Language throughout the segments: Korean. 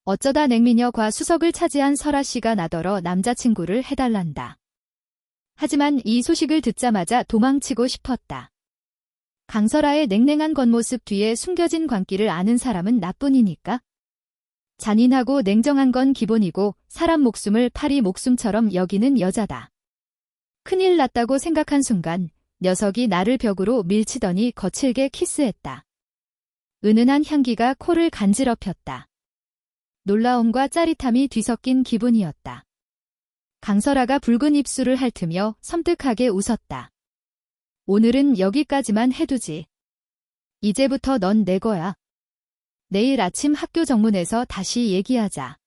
어쩌다 냉미녀과 수석을 차지한 설아씨가 나더러 남자친구를 해달란다. 하지만 이 소식을 듣자마자 도망치고 싶었다. 강설아의 냉랭한 겉모습 뒤에 숨겨진 광기를 아는 사람은 나뿐이니까. 잔인하고 냉정한 건 기본이고 사람 목숨을 파리 목숨처럼 여기는 여자다. 큰일 났다고 생각한 순간 녀석이 나를 벽으로 밀치더니 거칠게 키스했다. 은은한 향기가 코를 간지럽혔다. 놀라움과 짜릿함이 뒤섞인 기분이었다. 강설아가 붉은 입술을 핥으며 섬뜩하게 웃었다. 오늘은 여기까지만 해두지. 이제부터 넌 내 거야. 내일 아침 학교 정문에서 다시 얘기하자.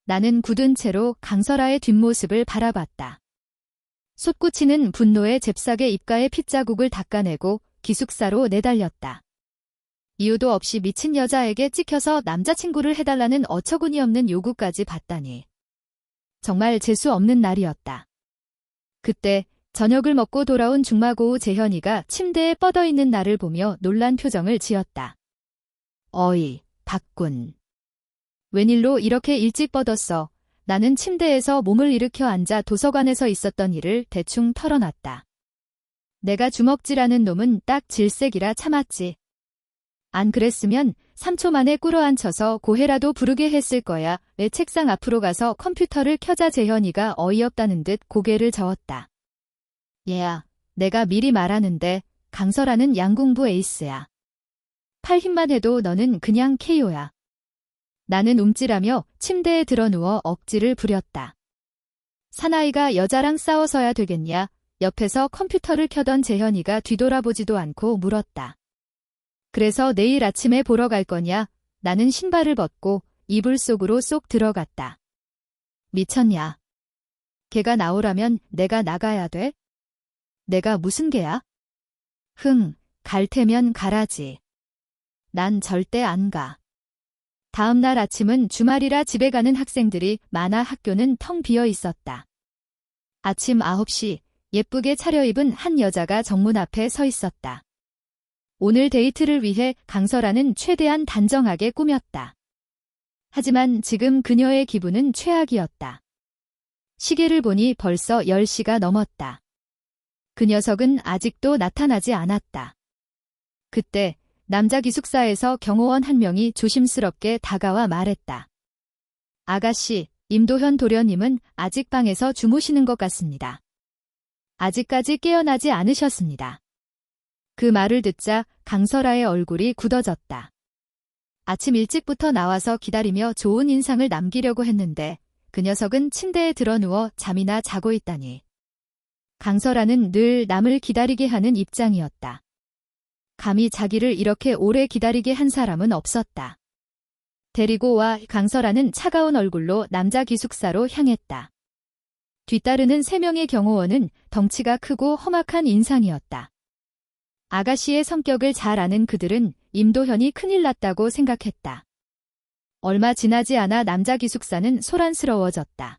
나는 굳은 채로 강설아의 뒷모습을 바라봤다. 솟구치는 분노에 잽싸게 입가에 핏자국을 닦아내고 기숙사로 내달렸다. 이유도 없이 미친 여자에게 찍혀서 남자친구를 해달라는 어처구니 없는 요구까지 받다니. 정말 재수 없는 날이었다. 그때 저녁을 먹고 돌아온 중마고우 재현이가 침대에 뻗어있는 나를 보며 놀란 표정을 지었다. 어이, 박군. 웬일로 이렇게 일찍 뻗었어. 나는 침대에서 몸을 일으켜 앉아 도서관에서 있었던 일을 대충 털어놨다. 내가 주먹질하는 놈은 딱 질색이라 참았지. 안 그랬으면 3초 만에 꿇어앉혀서 고해라도 부르게 했을 거야. 내 책상 앞으로 가서 컴퓨터를 켜자. 재현이가 어이없다는 듯 고개를 저었다. 얘야, 내가 미리 말하는데 강설아는 양궁부 에이스야. 팔 힘만 해도 너는 그냥 KO야. 나는 움찔하며 침대에 드러누워 억지를 부렸다. 사나이가 여자랑 싸워서야 되겠냐? 옆에서 컴퓨터를 켜던 재현이가 뒤돌아보지도 않고 물었다. 그래서 내일 아침에 보러 갈 거냐? 나는 신발을 벗고 이불 속으로 쏙 들어갔다. 미쳤냐? 걔가 나오라면 내가 나가야 돼? 내가 무슨 개야? 갈 테면 가라지. 난 절대 안 가. 다음 날 아침은 주말이라 집에 가는 학생들이 많아 학교는 텅 비어 있었다. 아침 9시 예쁘게 차려입은 한 여자가 정문 앞에 서 있었다. 오늘 데이트를 위해 강설아는 최대한 단정하게 꾸몄다. 하지만 지금 그녀의 기분은 최악이었다. 시계를 보니 벌써 10시가 넘었다. 그 녀석은 아직도 나타나지 않았다. 그때 남자 기숙사에서 경호원 한 명이 조심스럽게 다가와 말했다. 아가씨, 임도현 도련님은 아직 방에서 주무시는 것 같습니다. 아직까지 깨어나지 않으셨습니다. 그 말을 듣자 강설아의 얼굴이 굳어졌다. 아침 일찍부터 나와서 기다리며 좋은 인상을 남기려고 했는데 그 녀석은 침대에 드러누워 잠이나 자고 있다니. 강설아는 늘 남을 기다리게 하는 입장이었다. 감히 자기를 이렇게 오래 기다리게 한 사람은 없었다. 데리고 와. 강설아는 차가운 얼굴로 남자 기숙사로 향했다. 뒤따르는 3명의 경호원은 덩치가 크고 험악한 인상이었다. 아가씨의 성격을 잘 아는 그들은 임도현이 큰일 났다고 생각했다. 얼마 지나지 않아 남자 기숙사는 소란스러워졌다.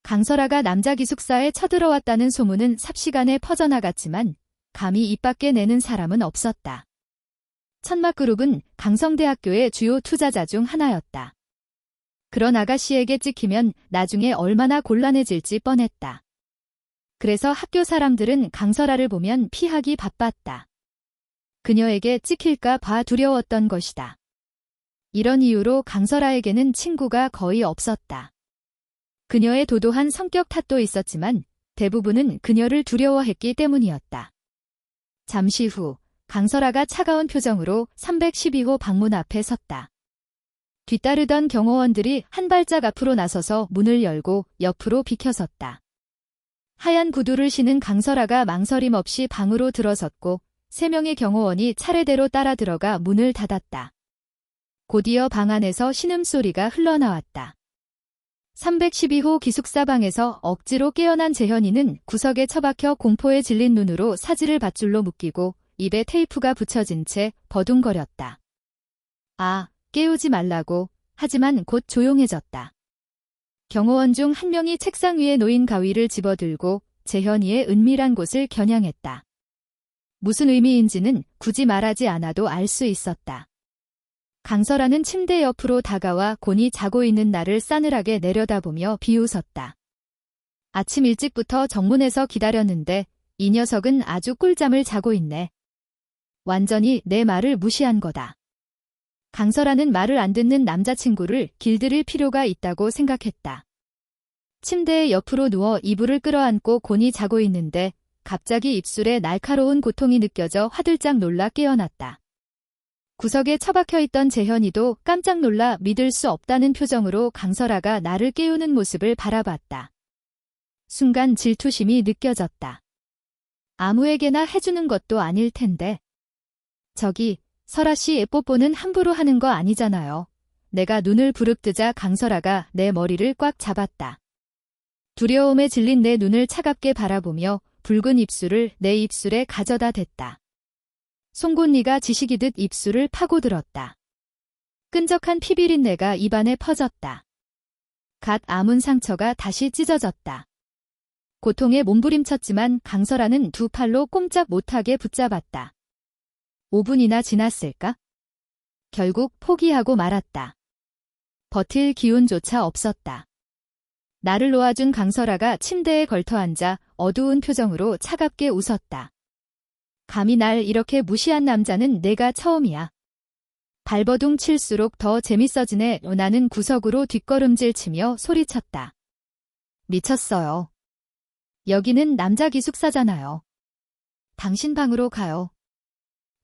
강설아가 남자 기숙사에 쳐들어왔다는 소문은 삽시간에 퍼져나갔지만 감히 입 밖에 내는 사람은 없었다. 천막그룹은 강성대학교의 주요 투자자 중 하나였다. 그런 아가씨에게 찍히면 나중에 얼마나 곤란해질지 뻔했다. 그래서 학교 사람들은 강설아를 보면 피하기 바빴다. 그녀에게 찍힐까 봐 두려웠던 것이다. 이런 이유로 강설아에게는 친구가 거의 없었다. 그녀의 도도한 성격 탓도 있었지만 대부분은 그녀를 두려워했기 때문이었다. 잠시 후 강설아가 차가운 표정으로 312호 방문 앞에 섰다. 뒤따르던 경호원들이 한 발짝 앞으로 나서서 문을 열고 옆으로 비켜섰다. 하얀 구두를 신은 강설아가 망설임 없이 방으로 들어섰고 3명의 경호원이 차례대로 따라 들어가 문을 닫았다. 곧이어 방 안에서 신음소리가 흘러나왔다. 312호 기숙사 방에서 억지로 깨어난 재현이는 구석에 처박혀 공포에 질린 눈으로 사지를 밧줄로 묶이고 입에 테이프가 붙여진 채 버둥거렸다. 아, 깨우지 말라고. 하지만 곧 조용해졌다. 경호원 중 한 명이 책상 위에 놓인 가위를 집어들고 재현이의 은밀한 곳을 겨냥했다. 무슨 의미인지는 굳이 말하지 않아도 알 수 있었다. 강설아는 침대 옆으로 다가와 곤히 자고 있는 나를 싸늘하게 내려다보며 비웃었다. 아침 일찍부터 정문에서 기다렸는데 이 녀석은 아주 꿀잠을 자고 있네. 완전히 내 말을 무시한 거다. 강설아는 말을 안 듣는 남자친구를 길들일 필요가 있다고 생각했다. 침대의 옆으로 누워 이불을 끌어안고 곤히 자고 있는데 갑자기 입술에 날카로운 고통이 느껴져 화들짝 놀라 깨어났다. 구석에 처박혀 있던 재현이도 깜짝 놀라 믿을 수 없다는 표정으로 강설아가 나를 깨우는 모습을 바라봤다. 순간 질투심이 느껴졌다. 아무에게나 해주는 것도 아닐 텐데. 저기, 설아씨 뽀뽀는 함부로 하는 거 아니잖아요. 내가 눈을 부릅뜨자 강설아가 내 머리를 꽉 잡았다. 두려움에 질린 내 눈을 차갑게 바라보며 붉은 입술을 내 입술에 가져다 댔다. 송곳니가 지식이듯 입술을 파고들었다. 끈적한 피비린내가 입안에 퍼졌다. 갓 아문 상처가 다시 찢어졌다. 고통에 몸부림쳤지만 강설아는 두 팔로 꼼짝 못하게 붙잡았다. 5분이나 지났을까? 결국 포기하고 말았다. 버틸 기운조차 없었다. 나를 놓아준 강설아가 침대에 걸터앉아 어두운 표정으로 차갑게 웃었다. 감히 날 이렇게 무시한 남자는 내가 처음이야. 발버둥 칠수록 더 재밌어지네. 나는 구석으로 뒷걸음질 치며 소리쳤다. 미쳤어요. 여기는 남자 기숙사잖아요. 당신 방으로 가요.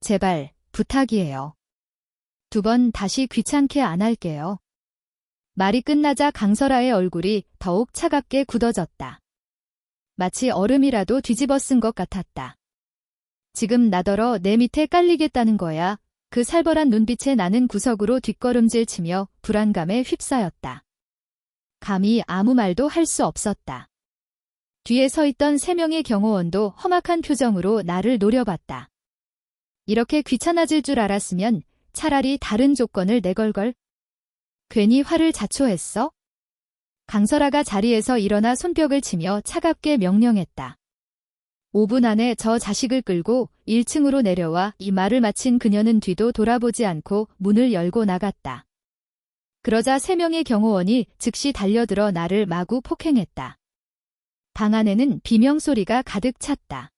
제발, 부탁이에요. 2번 다시 귀찮게 안 할게요. 말이 끝나자 강설아의 얼굴이 더욱 차갑게 굳어졌다. 마치 얼음이라도 뒤집어 쓴 것 같았다. 지금 나더러 내 밑에 깔리겠다는 거야. 그 살벌한 눈빛에 나는 구석으로 뒷걸음질 치며 불안감에 휩싸였다. 감히 아무 말도 할 수 없었다. 뒤에 서 있던 3명의 경호원도 험악한 표정으로 나를 노려봤다. 이렇게 귀찮아질 줄 알았으면 차라리 다른 조건을 내걸걸. 괜히 화를 자초했어? 강설아가 자리에서 일어나 손뼉을 치며 차갑게 명령했다. 5분 안에 저 자식을 끌고 1층으로 내려와. 이 말을 마친 그녀는 뒤도 돌아보지 않고 문을 열고 나갔다. 그러자 3명의 경호원이 즉시 달려들어 나를 마구 폭행했다. 방 안에는 비명소리가 가득 찼다.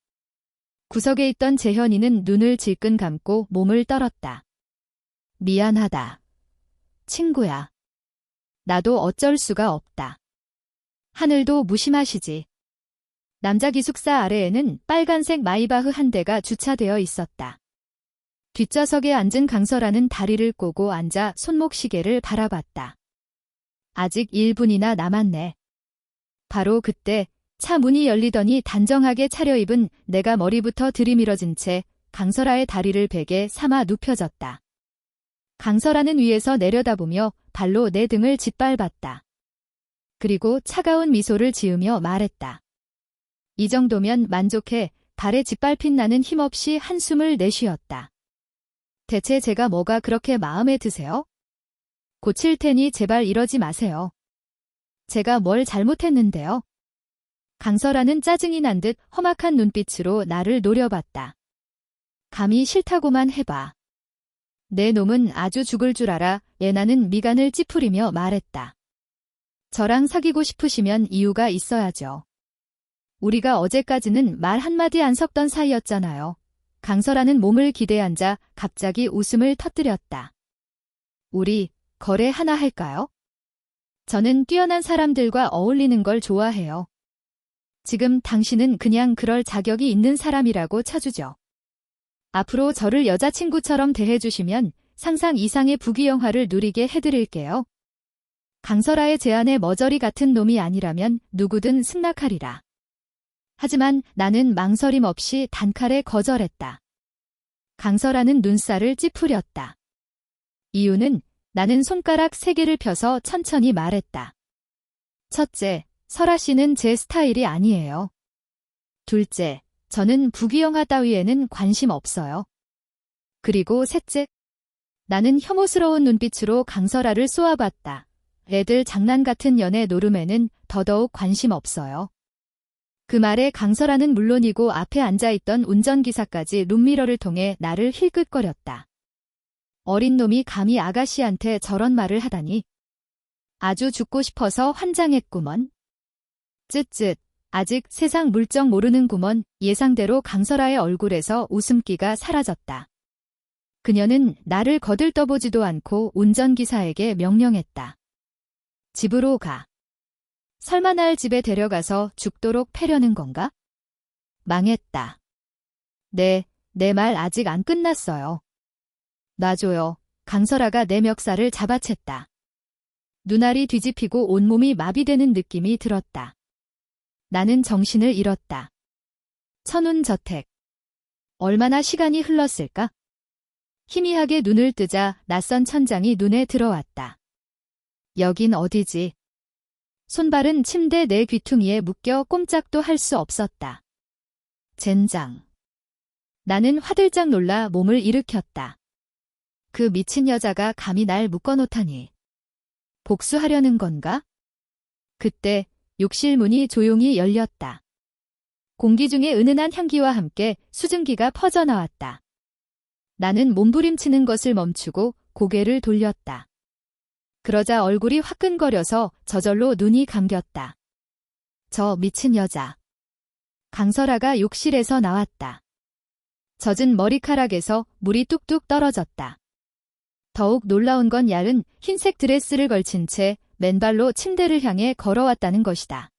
구석에 있던 재현이는 눈을 질끈 감고 몸을 떨었다. 미안하다. 친구야. 나도 어쩔 수가 없다. 하늘도 무심하시지. 남자 기숙사 아래에는 빨간색 마이바흐 한 대가 주차되어 있었다. 뒷좌석에 앉은 강설아는 다리를 꼬고 앉아 손목시계를 바라봤다. 아직 1분이나 남았네. 바로 그때 차 문이 열리더니 단정하게 차려입은 내가 머리부터 들이밀어진 채 강설아의 다리를 베개 삼아 눕혀졌다. 강설아는 위에서 내려다보며 발로 내 등을 짓밟았다. 그리고 차가운 미소를 지으며 말했다. 이 정도면 만족해. 발에 짓밟힌 나는 힘없이 한숨을 내쉬었다. 대체 제가 뭐가 그렇게 마음에 드세요? 고칠 테니 제발 이러지 마세요. 제가 뭘 잘못했는데요? 강설아는 짜증이 난 듯 험악한 눈빛으로 나를 노려봤다. 감히 싫다고만 해봐. 내 놈은 아주 죽을 줄 알아. 예나는 미간을 찌푸리며 말했다. 저랑 사귀고 싶으시면 이유가 있어야죠. 우리가 어제까지는 말 한마디 안 섞던 사이였잖아요. 강설아는 몸을 기대앉아 갑자기 웃음을 터뜨렸다. 우리 거래 하나 할까요? 저는 뛰어난 사람들과 어울리는 걸 좋아해요. 지금 당신은 그냥 그럴 자격이 있는 사람이라고 쳐주죠. 앞으로 저를 여자친구처럼 대해주시면 상상 이상의 부귀영화를 누리게 해드릴게요. 강설아의 제안에 머저리 같은 놈이 아니라면 누구든 승낙하리라. 하지만 나는 망설임 없이 단칼에 거절했다. 강설아는 눈살을 찌푸렸다. 이유는 나는 손가락 3개를 펴서 천천히 말했다. 첫째, 설아 씨는 제 스타일이 아니에요. 둘째, 저는 부귀영화 따위에는 관심 없어요. 그리고 셋째, 나는 혐오스러운 눈빛으로 강설아를 쏘아봤다. 애들 장난 같은 연애 노름에는 더더욱 관심 없어요. 그 말에 강설아는 물론이고 앞에 앉아있던 운전기사까지 룸미러를 통해 나를 힐끗거렸다. 어린 놈이 감히 아가씨한테 저런 말을 하다니. 아주 죽고 싶어서 환장했구먼. 쯧쯧. 아직 세상 물정 모르는구먼. 예상대로 강설아의 얼굴에서 웃음기가 사라졌다. 그녀는 나를 거들떠보지도 않고 운전기사에게 명령했다. 집으로 가. 설마 날 집에 데려가서 죽도록 패려는 건가? 망했다. 네, 내 말 아직 안 끝났어요. 놔줘요. 강설아가 내 멱살을 잡아챘다. 눈알이 뒤집히고 온몸이 마비되는 느낌이 들었다. 나는 정신을 잃었다. 천운저택. 얼마나 시간이 흘렀을까? 희미하게 눈을 뜨자 낯선 천장이 눈에 들어왔다. 여긴 어디지? 손발은 침대 내 귀퉁이에 묶여 꼼짝도 할 수 없었다. 젠장. 나는 화들짝 놀라 몸을 일으켰다. 그 미친 여자가 감히 날 묶어놓다니. 복수하려는 건가? 그때 욕실 문이 조용히 열렸다. 공기 중에 은은한 향기와 함께 수증기가 퍼져나왔다. 나는 몸부림치는 것을 멈추고 고개를 돌렸다. 그러자 얼굴이 화끈거려서 저절로 눈이 감겼다. 저 미친 여자. 강설아가 욕실에서 나왔다. 젖은 머리카락에서 물이 뚝뚝 떨어졌다. 더욱 놀라운 건 얇은 흰색 드레스를 걸친 채 맨발로 침대를 향해 걸어왔다는 것이다.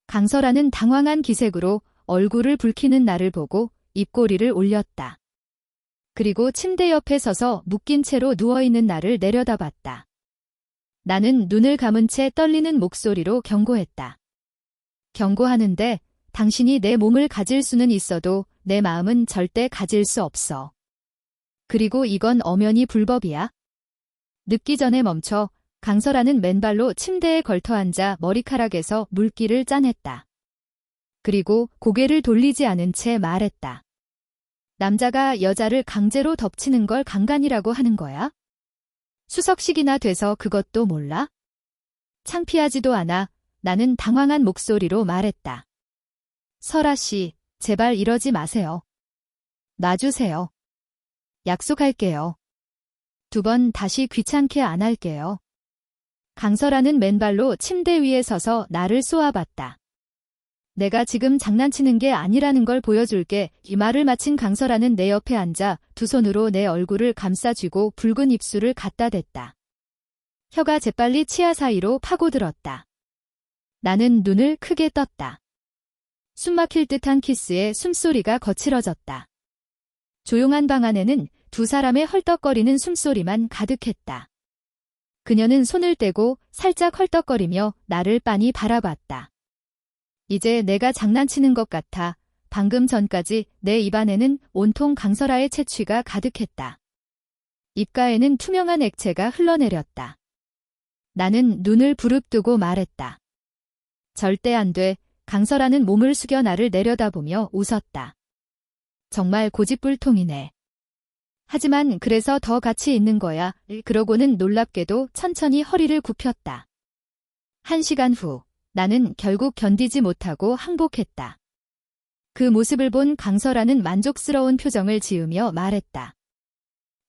강설아는 당황한 기색으로 얼굴을 붉히는 나를 보고 입꼬리를 올렸다. 그리고 침대 옆에 서서 묶인 채로 누워있는 나를 내려다봤다. 나는 눈을 감은 채 떨리는 목소리로 경고했다. 경고하는데 당신이 내 몸을 가질 수는 있어도 내 마음은 절대 가질 수 없어. 그리고 이건 엄연히 불법이야. 늦기 전에 멈춰. 강설아는 맨발로 침대에 걸터앉아 머리카락에서 물기를 짜냈다. 그리고 고개를 돌리지 않은 채 말했다. 남자가 여자를 강제로 덮치는 걸 강간이라고 하는 거야? 수석식이나 돼서 그것도 몰라? 창피하지도 않아. 나는 당황한 목소리로 말했다. 설아 씨, 제발 이러지 마세요. 놔주세요. 약속할게요. 2번 다시 귀찮게 안 할게요. 강설아는 맨발로 침대 위에 서서 나를 쏘아봤다. 내가 지금 장난치는 게 아니라는 걸 보여줄게. 이 말을 마친 강설아는 내 옆에 앉아 두 손으로 내 얼굴을 감싸쥐고 붉은 입술을 갖다 댔다. 혀가 재빨리 치아 사이로 파고들었다. 나는 눈을 크게 떴다. 숨막힐 듯한 키스에 숨소리가 거칠어졌다. 조용한 방 안에는 두 사람의 헐떡거리는 숨소리만 가득했다. 그녀는 손을 떼고 살짝 헐떡거리며 나를 빤히 바라봤다. 이제 내가 장난치는 것 같아. 방금 전까지 내 입안에는 온통 강설아의 채취가 가득했다. 입가에는 투명한 액체가 흘러내렸다. 나는 눈을 부릅뜨고 말했다. 절대 안 돼. 강설아는 몸을 숙여 나를 내려다보며 웃었다. 정말 고집불통이네. 하지만 그래서 더 같이 있는 거야. 그러고는 놀랍게도 천천히 허리를 굽혔다. 1시간 후. 나는 결국 견디지 못하고 항복했다. 그 모습을 본 강설아는 만족스러운 표정을 지으며 말했다.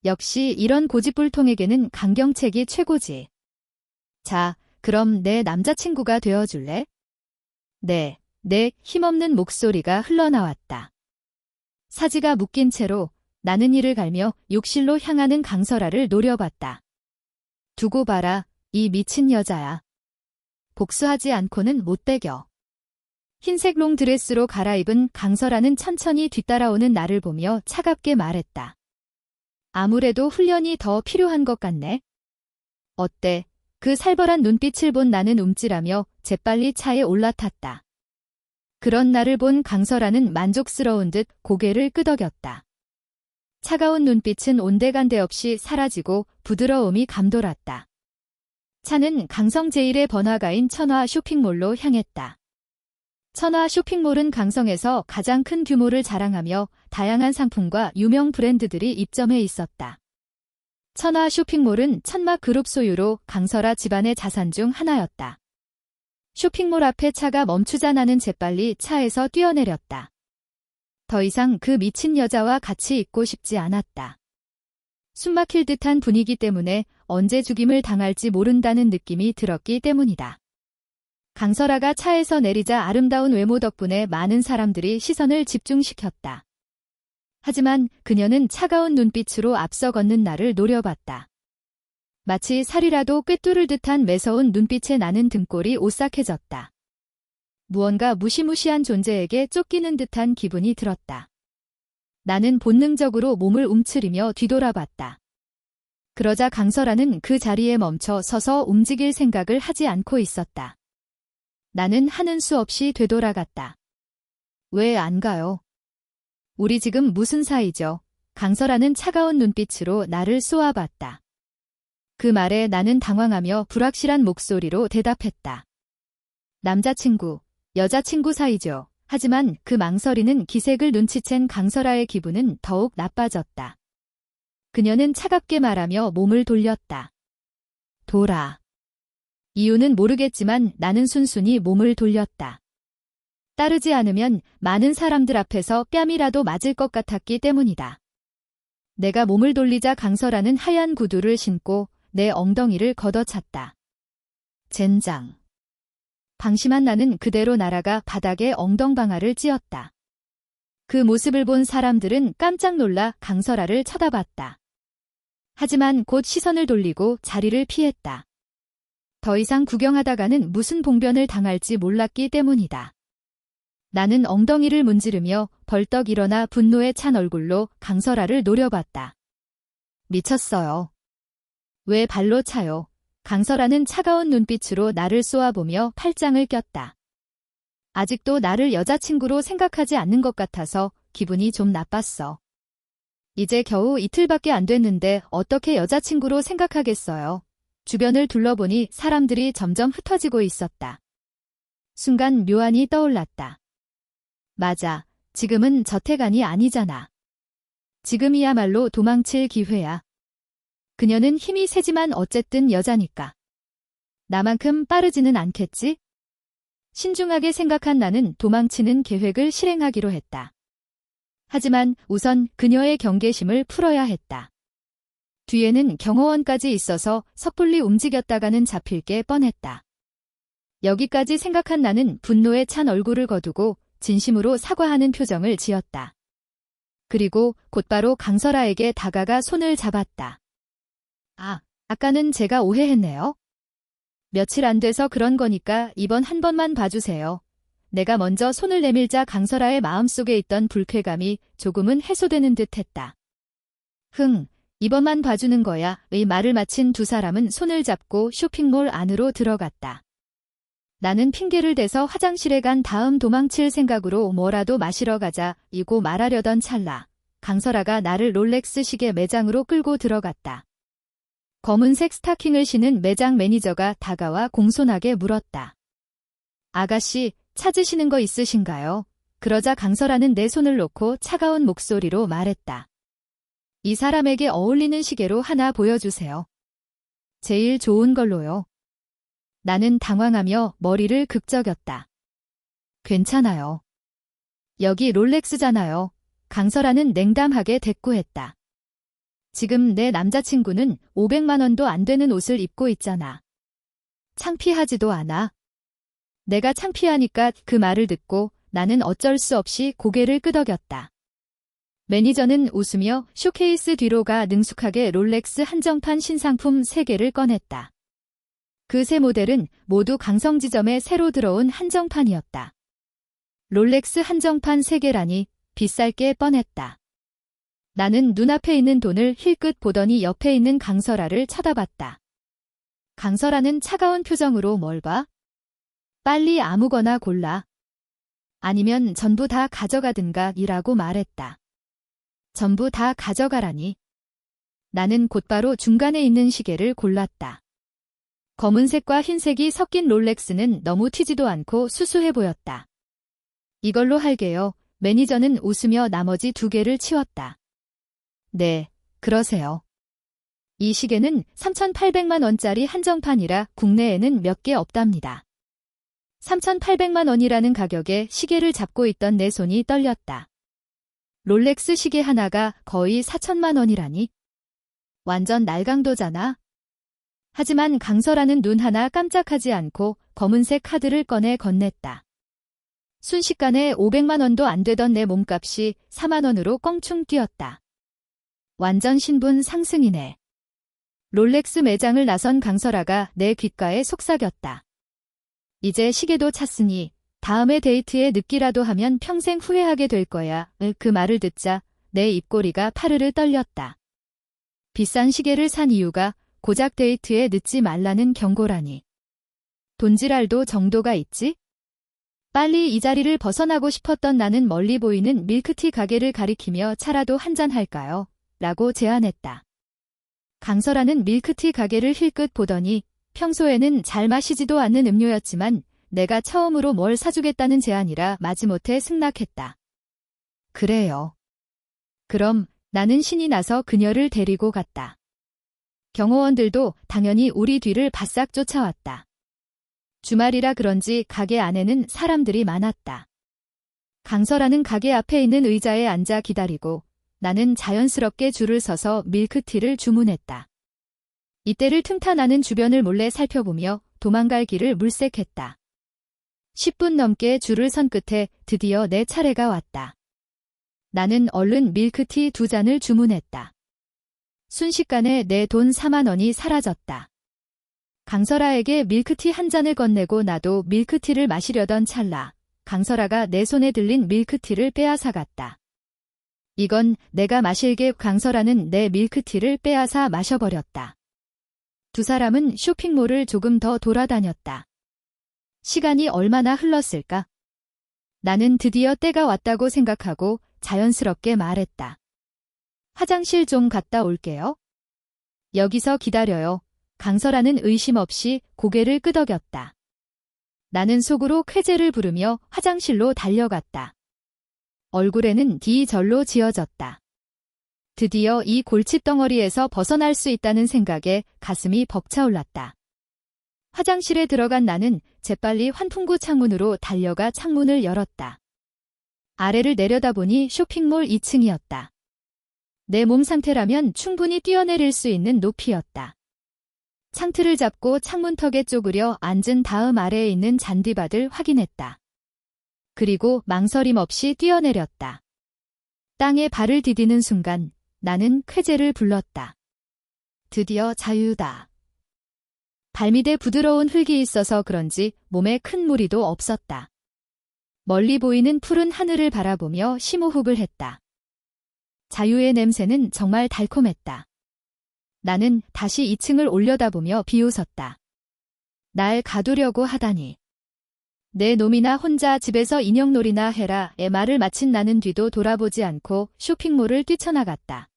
역시 이런 고집불통에게는 강경책이 최고지. 자, 그럼 내 남자친구가 되어줄래? 네, 내 힘없는 목소리가 흘러나왔다. 사지가 묶인 채로 나는 이를 갈며 욕실로 향하는 강설아를 노려봤다. 두고 봐라, 이 미친 여자야. 복수하지 않고는 못 배겨. 흰색 롱드레스로 갈아입은 강설아는 천천히 뒤따라오는 나를 보며 차갑게 말했다. 아무래도 훈련이 더 필요한 것 같네. 어때? 그 살벌한 눈빛을 본 나는 움찔하며 재빨리 차에 올라탔다. 그런 나를 본 강설아는 만족스러운 듯 고개를 끄덕였다. 차가운 눈빛은 온데간데 없이 사라지고 부드러움이 감돌았다. 차는 강성 제1의 번화가인 천화 쇼핑몰로 향했다. 천화 쇼핑몰은 강성에서 가장 큰 규모를 자랑하며 다양한 상품과 유명 브랜드들이 입점해 있었다. 천화 쇼핑몰은 천막 그룹 소유로 강설아 집안의 자산 중 하나였다. 쇼핑몰 앞에 차가 멈추자 나는 재빨리 차에서 뛰어내렸다. 더 이상 그 미친 여자와 같이 있고 싶지 않았다. 숨막힐 듯한 분위기 때문에 언제 죽임을 당할지 모른다는 느낌이 들었기 때문이다. 강설아가 차에서 내리자 아름다운 외모 덕분에 많은 사람들이 시선을 집중시켰다. 하지만 그녀는 차가운 눈빛으로 앞서 걷는 나를 노려봤다. 마치 살이라도 꿰뚫을 듯한 매서운 눈빛에 나는 등골이 오싹해졌다. 무언가 무시무시한 존재에게 쫓기는 듯한 기분이 들었다. 나는 본능적으로 몸을 움츠리며 뒤돌아봤다. 그러자 강설아는 그 자리에 멈춰 서서 움직일 생각을 하지 않고 있었다. 나는 하는 수 없이 되돌아갔다. 왜 안 가요? 우리 지금 무슨 사이죠? 강설아는 차가운 눈빛으로 나를 쏘아봤다. 그 말에 나는 당황하며 불확실한 목소리로 대답했다. 남자친구, 여자친구 사이죠. 하지만 그 망설이는 기색을 눈치챈 강설아의 기분은 더욱 나빠졌다. 그녀는 차갑게 말하며 몸을 돌렸다. 돌아. 이유는 모르겠지만 나는 순순히 몸을 돌렸다. 따르지 않으면 많은 사람들 앞에서 뺨이라도 맞을 것 같았기 때문이다. 내가 몸을 돌리자 강설아는 하얀 구두를 신고 내 엉덩이를 걷어찼다. 젠장. 방심한 나는 그대로 날아가 바닥에 엉덩방아를 찧었다. 그 모습을 본 사람들은 깜짝 놀라 강설아를 쳐다봤다. 하지만 곧 시선을 돌리고 자리를 피했다. 더 이상 구경하다가는 무슨 봉변을 당할지 몰랐기 때문이다. 나는 엉덩이를 문지르며 벌떡 일어나 분노에 찬 얼굴로 강설아를 노려봤다. 미쳤어요. 왜 발로 차요? 강설아는 차가운 눈빛으로 나를 쏘아보며 팔짱을 꼈다. 아직도 나를 여자친구로 생각하지 않는 것 같아서 기분이 좀 나빴어. 이제 겨우 이틀밖에 안 됐는데 어떻게 여자친구로 생각하겠어요? 주변을 둘러보니 사람들이 점점 흩어지고 있었다. 순간 묘안이 떠올랐다. 맞아, 지금은 저태간이 아니잖아. 지금이야말로 도망칠 기회야. 그녀는 힘이 세지만 어쨌든 여자니까. 나만큼 빠르지는 않겠지? 신중하게 생각한 나는 도망치는 계획을 실행하기로 했다. 하지만 우선 그녀의 경계심을 풀어야 했다. 뒤에는 경호원까지 있어서 섣불리 움직였다가는 잡힐 게 뻔했다. 여기까지 생각한 나는 분노에 찬 얼굴을 거두고 진심으로 사과하는 표정을 지었다. 그리고 곧바로 강설아에게 다가가 손을 잡았다. 아까는 제가 오해했네요. 며칠 안 돼서 그런 거니까 이번 한 번만 봐주세요. 내가 먼저 손을 내밀자 강설아의 마음속에 있던 불쾌감이 조금은 해소되는 듯 했다. 이번만 봐주는 거야. 의 말을 마친 두 사람은 손을 잡고 쇼핑몰 안으로 들어갔다. 나는 핑계를 대서 화장실에 간 다음 도망칠 생각으로 뭐라도 마시러 가자 이고 말하려던 찰나 강설아가 나를 롤렉스 시계 매장으로 끌고 들어갔다. 검은색 스타킹을 신은 매장 매니저가 다가와 공손하게 물었다. 아가씨, 찾으시는 거 있으신가요? 그러자 강설아는 내 손을 놓고 차가운 목소리로 말했다. 이 사람에게 어울리는 시계로 하나 보여주세요. 제일 좋은 걸로요. 나는 당황하며 머리를 극적였다. 괜찮아요. 여기 롤렉스잖아요. 강설아는 냉담하게 대꾸했다. 지금 내 남자친구는 500만 원도 안 되는 옷을 입고 있잖아. 창피하지도 않아. 내가 창피하니까 그 말을 듣고 나는 어쩔 수 없이 고개를 끄덕였다. 매니저는 웃으며 쇼케이스 뒤로 가 능숙하게 롤렉스 한정판 신상품 3개를 꺼냈다. 그 세 모델은 모두 강성지점에 새로 들어온 한정판이었다. 롤렉스 한정판 3개라니 비쌀 게 뻔했다. 나는 눈앞에 있는 돈을 힐끗 보더니 옆에 있는 강설아를 쳐다봤다. 강설아는 차가운 표정으로 뭘 봐? 빨리 아무거나 골라. 아니면 전부 다 가져가든가 이라고 말했다. 전부 다 가져가라니. 나는 곧바로 중간에 있는 시계를 골랐다. 검은색과 흰색이 섞인 롤렉스는 너무 튀지도 않고 수수해 보였다. 이걸로 할게요. 매니저는 웃으며 나머지 2개를 치웠다. 네, 그러세요. 이 시계는 3,800만 원짜리 한정판이라 국내에는 몇 개 없답니다. 3,800만 원이라는 가격에 시계를 잡고 있던 내 손이 떨렸다. 롤렉스 시계 하나가 거의 4천만 원이라니? 완전 날강도잖아. 하지만 강설아는 눈 하나 깜짝하지 않고 검은색 카드를 꺼내 건넸다. 순식간에 500만 원도 안 되던 내 몸값이 4만 원으로 껑충 뛰었다. 완전 신분 상승이네. 롤렉스 매장을 나선 강설아가 내 귓가에 속삭였다. 이제 시계도 찼으니 다음에 데이트에 늦기라도 하면 평생 후회하게 될 거야. 그 말을 듣자 내 입꼬리가 파르르 떨렸다. 비싼 시계를 산 이유가 고작 데이트에 늦지 말라는 경고라니. 돈지랄도 정도가 있지? 빨리 이 자리를 벗어나고 싶었던 나는 멀리 보이는 밀크티 가게를 가리키며 차라도 한잔 할까요? 라고 제안했다. 강설아는 밀크티 가게를 힐끗 보더니 평소에는 잘 마시지도 않는 음료였지만 내가 처음으로 뭘 사주겠다는 제안이라 마지못해 승낙했다. 그래요. 그럼 나는 신이 나서 그녀를 데리고 갔다. 경호원들도 당연히 우리 뒤를 바싹 쫓아왔다. 주말이라 그런지 가게 안에는 사람들이 많았다. 강설아는 가게 앞에 있는 의자에 앉아 기다리고 나는 자연스럽게 줄을 서서 밀크티를 주문했다. 이때를 틈타 나는 주변을 몰래 살펴보며 도망갈 길을 물색했다. 10분 넘게 줄을 선 끝에 드디어 내 차례가 왔다. 나는 얼른 밀크티 2잔을 주문했다. 순식간에 내 돈 4만 원이 사라졌다. 강설아에게 밀크티 한 잔을 건네고 나도 밀크티를 마시려던 찰나 강설아가 내 손에 들린 밀크티를 빼앗아갔다. 이건 내가 마실게. 강설아는 내 밀크티를 빼앗아 마셔버렸다. 두 사람은 쇼핑몰을 조금 더 돌아다녔다. 시간이 얼마나 흘렀을까? 나는 드디어 때가 왔다고 생각하고 자연스럽게 말했다. 화장실 좀 갔다 올게요. 여기서 기다려요. 강설아는 의심 없이 고개를 끄덕였다. 나는 속으로 쾌재를 부르며 화장실로 달려갔다. 얼굴에는 D 절로 지어졌다. 드디어 이 골칫덩어리에서 벗어날 수 있다는 생각에 가슴이 벅차올랐다. 화장실에 들어간 나는 재빨리 환풍구 창문으로 달려가 창문을 열었다. 아래를 내려다보니 쇼핑몰 2층이었다. 내 몸 상태라면 충분히 뛰어내릴 수 있는 높이였다. 창틀을 잡고 창문턱에 쪼그려 앉은 다음 아래에 있는 잔디밭을 확인했다. 그리고 망설임 없이 뛰어내렸다. 땅에 발을 디디는 순간 나는 쾌재를 불렀다. 드디어 자유다. 발밑에 부드러운 흙이 있어서 그런지 몸에 큰 무리도 없었다. 멀리 보이는 푸른 하늘을 바라보며 심호흡을 했다. 자유의 냄새는 정말 달콤했다. 나는 다시 2층을 올려다보며 비웃었다. 날 가두려고 하다니. 내 놈이나 혼자 집에서 인형놀이나 해라의 말을 마친 나는 뒤도 돌아보지 않고 쇼핑몰을 뛰쳐나갔다.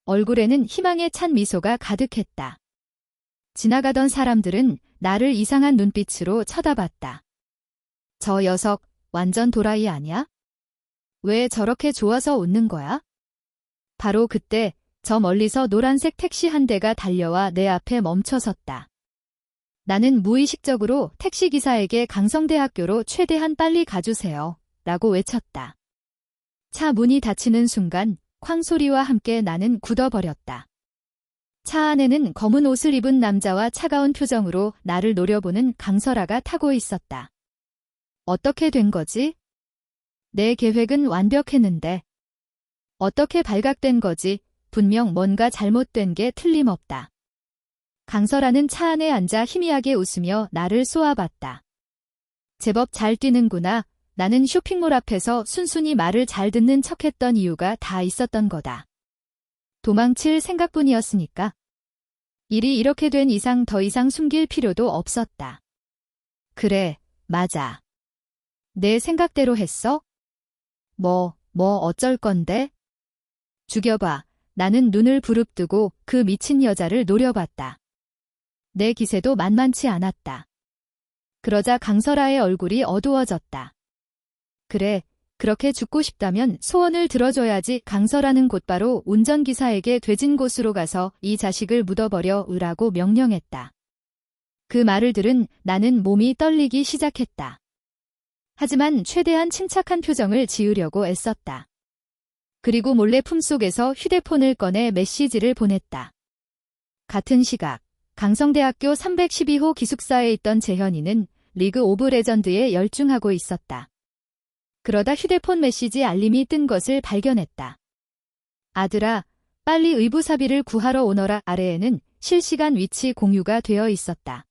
얼굴에는 희망에 찬 미소가 가득했다. 지나가던 사람들은 나를 이상한 눈빛으로 쳐다봤다. 저 녀석 완전 도라이 아니야? 왜 저렇게 좋아서 웃는 거야? 바로 그때 저 멀리서 노란색 택시 한 대가 달려와 내 앞에 멈춰섰다. 나는 무의식적으로 택시기사에게 강성대학교로 최대한 빨리 가주세요. 라고 외쳤다. 차 문이 닫히는 순간 쾅 소리와 함께 나는 굳어버렸다. 차 안에는 검은 옷을 입은 남자와 차가운 표정으로 나를 노려보는 강설아가 타고 있었다. 어떻게 된 거지? 내 계획은 완벽했는데. 어떻게 발각된 거지? 분명 뭔가 잘못된 게 틀림없다. 강설아는 차 안에 앉아 희미하게 웃으며 나를 쏘아봤다. 제법 잘 뛰는구나. 나는 쇼핑몰 앞에서 순순히 말을 잘 듣는 척했던 이유가 다 있었던 거다. 도망칠 생각뿐이었으니까. 일이 이렇게 된 이상 더 이상 숨길 필요도 없었다. 그래, 맞아. 내 생각대로 했어? 뭐 어쩔 건데? 죽여봐. 나는 눈을 부릅뜨고 그 미친 여자를 노려봤다. 내 기세도 만만치 않았다. 그러자 강설아의 얼굴이 어두워졌다. 그래, 그렇게 죽고 싶다면 소원을 들어줘야지. 강설아는 곧바로 운전기사에게 돼진 곳으로 가서 이 자식을 묻어버려 으라고 명령했다. 그 말을 들은 나는 몸이 떨리기 시작했다. 하지만 최대한 침착한 표정을 지으려고 애썼다. 그리고 몰래 품속에서 휴대폰을 꺼내 메시지를 보냈다. 같은 시각, 강성대학교 312호 기숙사에 있던 재현이는 리그 오브 레전드에 열중하고 있었다. 그러다 휴대폰 메시지 알림이 뜬 것을 발견했다. 아들아, 빨리 의무사비를 구하러 오너라. 아래에는 실시간 위치 공유가 되어 있었다.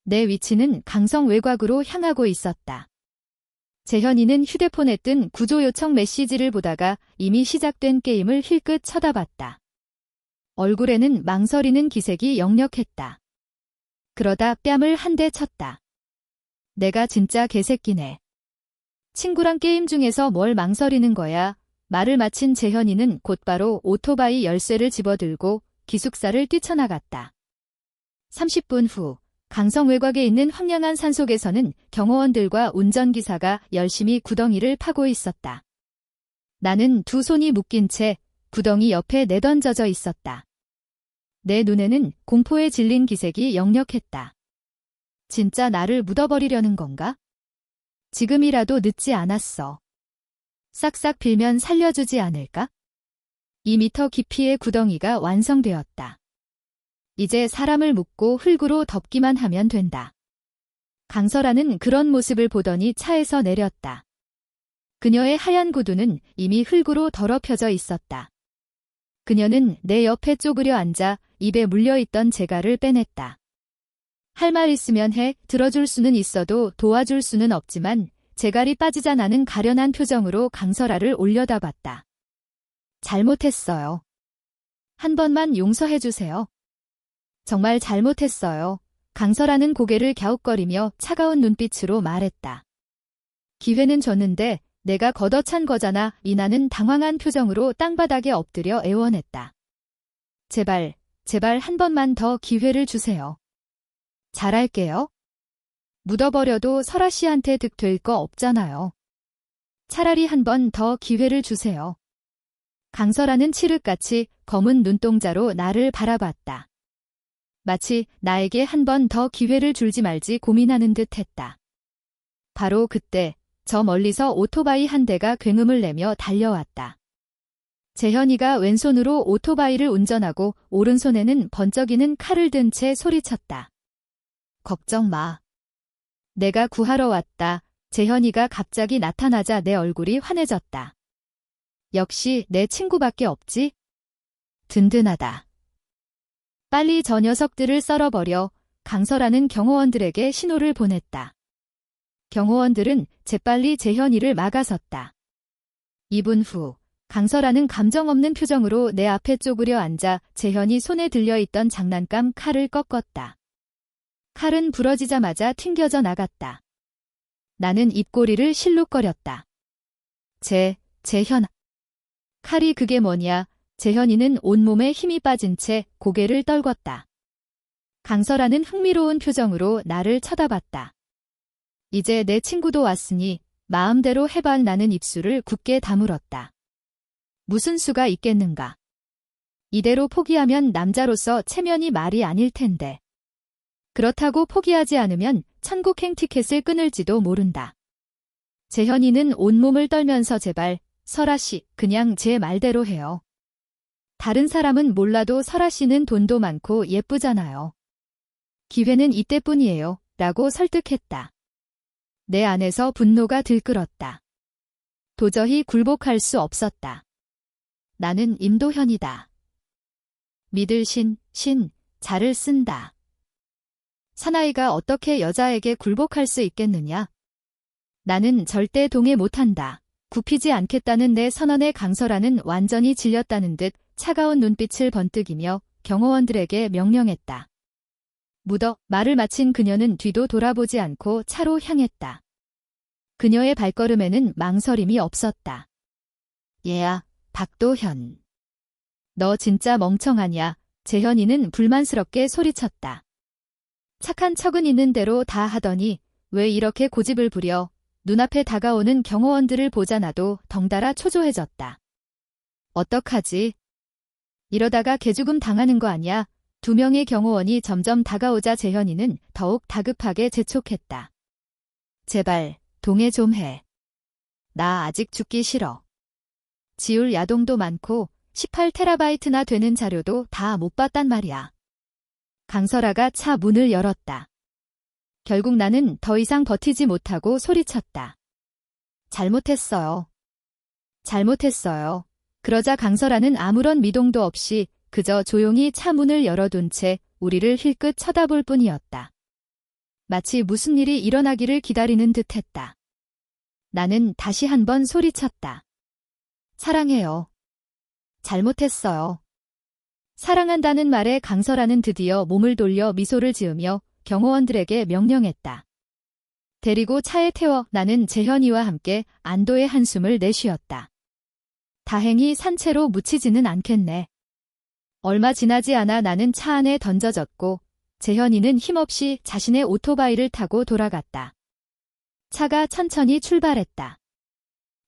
내 위치는 강성 외곽으로 향하고 있었다. 재현이는 휴대폰에 뜬 구조 요청 메시지를 보다가 이미 시작된 게임을 힐끗 쳐다봤다. 얼굴에는 망설이는 기색이 역력했다. 그러다 뺨을 한 대 쳤다. 내가 진짜 개새끼네. 친구랑 게임 중에서 뭘 망설이는 거야. 말을 마친 재현이는 곧바로 오토바이 열쇠를 집어들고 기숙사를 뛰쳐나갔다. 30분 후 강성 외곽에 있는 황량한 산속에서는 경호원들과 운전기사가 열심히 구덩이를 파고 있었다. 나는 두 손이 묶인 채 구덩이 옆에 내던져져 있었다. 내 눈에는 공포에 질린 기색이 역력했다. 진짜 나를 묻어버리려는 건가? 지금이라도 늦지 않았어. 싹싹 빌면 살려주지 않을까? 2m 깊이의 구덩이가 완성되었다. 이제 사람을 묻고 흙으로 덮기만 하면 된다. 강설아는 그런 모습을 보더니 차에서 내렸다. 그녀의 하얀 구두는 이미 흙으로 더럽혀져 있었다. 그녀는 내 옆에 쪼그려 앉아 입에 물려있던 재갈을 빼냈다. 할 말 있으면 해. 들어줄 수는 있어도 도와줄 수는 없지만 재갈이 빠지자 나는 가련한 표정으로 강설아를 올려다봤다. 잘못했어요. 한 번만 용서해주세요. 정말 잘못했어요. 강설아는 고개를 갸웃거리며 차가운 눈빛으로 말했다. 기회는 줬는데 내가 걷어찬 거잖아. 이나는 당황한 표정으로 땅바닥에 엎드려 애원했다. 제발, 제발 한 번만 더 기회를 주세요. 잘할게요. 묻어버려도 설아 씨한테 득될 거 없잖아요. 차라리 한 번 더 기회를 주세요. 강설아는 칠흑같이 검은 눈동자로 나를 바라봤다. 마치 나에게 한 번 더 기회를 줄지 말지 고민하는 듯 했다. 바로 그때 저 멀리서 오토바이 한 대가 굉음을 내며 달려왔다. 재현이가 왼손으로 오토바이를 운전하고 오른손에는 번쩍이는 칼을 든 채 소리쳤다. 걱정 마. 내가 구하러 왔다. 재현이가 갑자기 나타나자 내 얼굴이 환해졌다. 역시 내 친구밖에 없지? 든든하다. 빨리 저 녀석들을 썰어버려. 강설아는 경호원들에게 신호를 보냈다. 경호원들은 재빨리 재현이를 막아섰다. 2분 후 강설아는 감정 없는 표정으로 내 앞에 쪼그려 앉아 재현이 손에 들려있던 장난감 칼을 꺾었다. 칼은 부러지자마자 튕겨져 나갔다. 나는 입꼬리를 실룩거렸다. 재현. 칼이 그게 뭐냐. 재현이는 온몸에 힘이 빠진 채 고개를 떨궜다. 강설아는 흥미로운 표정으로 나를 쳐다봤다. 이제 내 친구도 왔으니 마음대로 해봐. 나는 입술을 굳게 다물었다. 무슨 수가 있겠는가. 이대로 포기하면 남자로서 체면이 말이 아닐 텐데. 그렇다고 포기하지 않으면 천국행 티켓을 끊을지도 모른다. 재현이는 온몸을 떨면서 제발, 설아 씨, 그냥 제 말대로 해요. 다른 사람은 몰라도 설아 씨는 돈도 많고 예쁘잖아요. 기회는 이때뿐이에요. 라고 설득했다. 내 안에서 분노가 들끓었다. 도저히 굴복할 수 없었다. 나는 임도현이다. 믿을 신, 자를 쓴다. 사나이가 어떻게 여자에게 굴복할 수 있겠느냐? 나는 절대 동의 못한다. 굽히지 않겠다는 내 선언에 강설아는 완전히 질렸다는 듯 차가운 눈빛을 번뜩이며 경호원들에게 명령했다. 묻어. 말을 마친 그녀는 뒤도 돌아보지 않고 차로 향했다. 그녀의 발걸음에는 망설임이 없었다. 얘야, 박도현. 너 진짜 멍청하냐? 재현이는 불만스럽게 소리쳤다. 착한 척은 있는 대로 다 하더니 왜 이렇게 고집을 부려. 눈앞에 다가오는 경호원들을 보자 나도 덩달아 초조해졌다. 어떡하지? 이러다가 개죽음 당하는 거 아냐? 2명의 경호원이 점점 다가오자 재현이는 더욱 다급하게 재촉했다. 제발, 동의 좀 해. 나 아직 죽기 싫어. 지울 야동도 많고 18테라바이트나 되는 자료도 다 못 봤단 말이야. 강설아가 차 문을 열었다. 결국 나는 더 이상 버티지 못하고 소리쳤다. 잘못했어요. 잘못했어요. 그러자 강설아는 아무런 미동도 없이 그저 조용히 차 문을 열어둔 채 우리를 힐끗 쳐다볼 뿐이었다. 마치 무슨 일이 일어나기를 기다리는 듯했다. 나는 다시 한번 소리쳤다. 사랑해요. 잘못했어요. 사랑한다는 말에 강설아는 드디어 몸을 돌려 미소를 지으며 경호원들에게 명령했다. 데리고 차에 태워 나는 재현이와 함께 안도의 한숨을 내쉬었다. 다행히 산채로 묻히지는 않겠네. 얼마 지나지 않아 나는 차 안에 던져졌고 재현이는 힘없이 자신의 오토바이를 타고 돌아갔다. 차가 천천히 출발했다.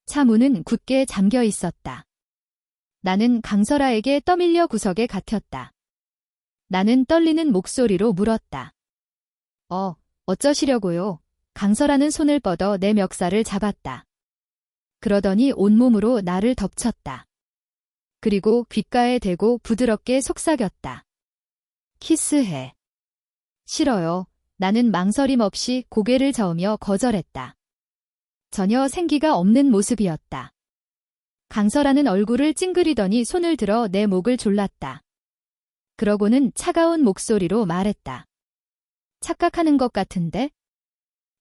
차 문은 굳게 잠겨 있었다. 나는 강설아에게 떠밀려 구석에 갇혔다. 나는 떨리는 목소리로 물었다. 어쩌시려고요? 강설아는 손을 뻗어 내 멱살을 잡았다. 그러더니 온몸으로 나를 덮쳤다. 그리고 귓가에 대고 부드럽게 속삭였다. 키스해. 싫어요. 나는 망설임 없이 고개를 저으며 거절했다. 전혀 생기가 없는 모습이었다. 강설아는 얼굴을 찡그리더니 손을 들어 내 목을 졸랐다. 그러고는 차가운 목소리로 말했다. 착각하는 것 같은데?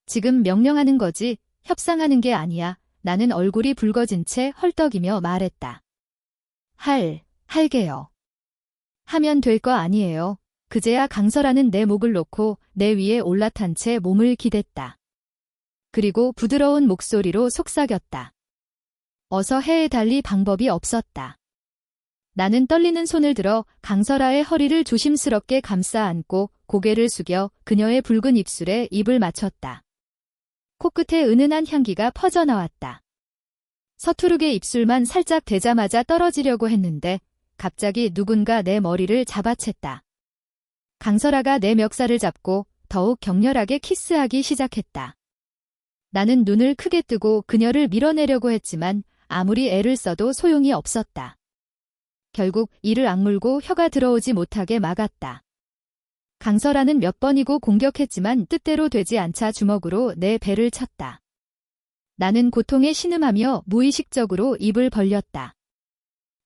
지금 명령하는 거지 협상하는 게 아니야. 나는 얼굴이 붉어진 채 헐떡이며 말했다. 할게요. 하면 될 거 아니에요. 그제야 강설아는 내 목을 놓고 내 위에 올라탄 채 몸을 기댔다. 그리고 부드러운 목소리로 속삭였다. 어서 해달리 방법이 없었다. 나는 떨리는 손을 들어 강설아의 허리를 조심스럽게 감싸 안고 고개를 숙여 그녀의 붉은 입술에 입을 맞췄다. 코끝에 은은한 향기가 퍼져나왔다. 서투르게 입술만 살짝 대자마자 떨어지려고 했는데 갑자기 누군가 내 머리를 잡아챘다. 강설아가 내 멱살을 잡고 더욱 격렬하게 키스하기 시작했다. 나는 눈을 크게 뜨고 그녀를 밀어내려고 했지만 아무리 애를 써도 소용이 없었다. 결국 이를 악물고 혀가 들어오지 못하게 막았다. 강설아는 몇 번이고 공격했지만 뜻대로 되지 않자 주먹으로 내 배를 쳤다. 나는 고통에 신음하며 무의식적으로 입을 벌렸다.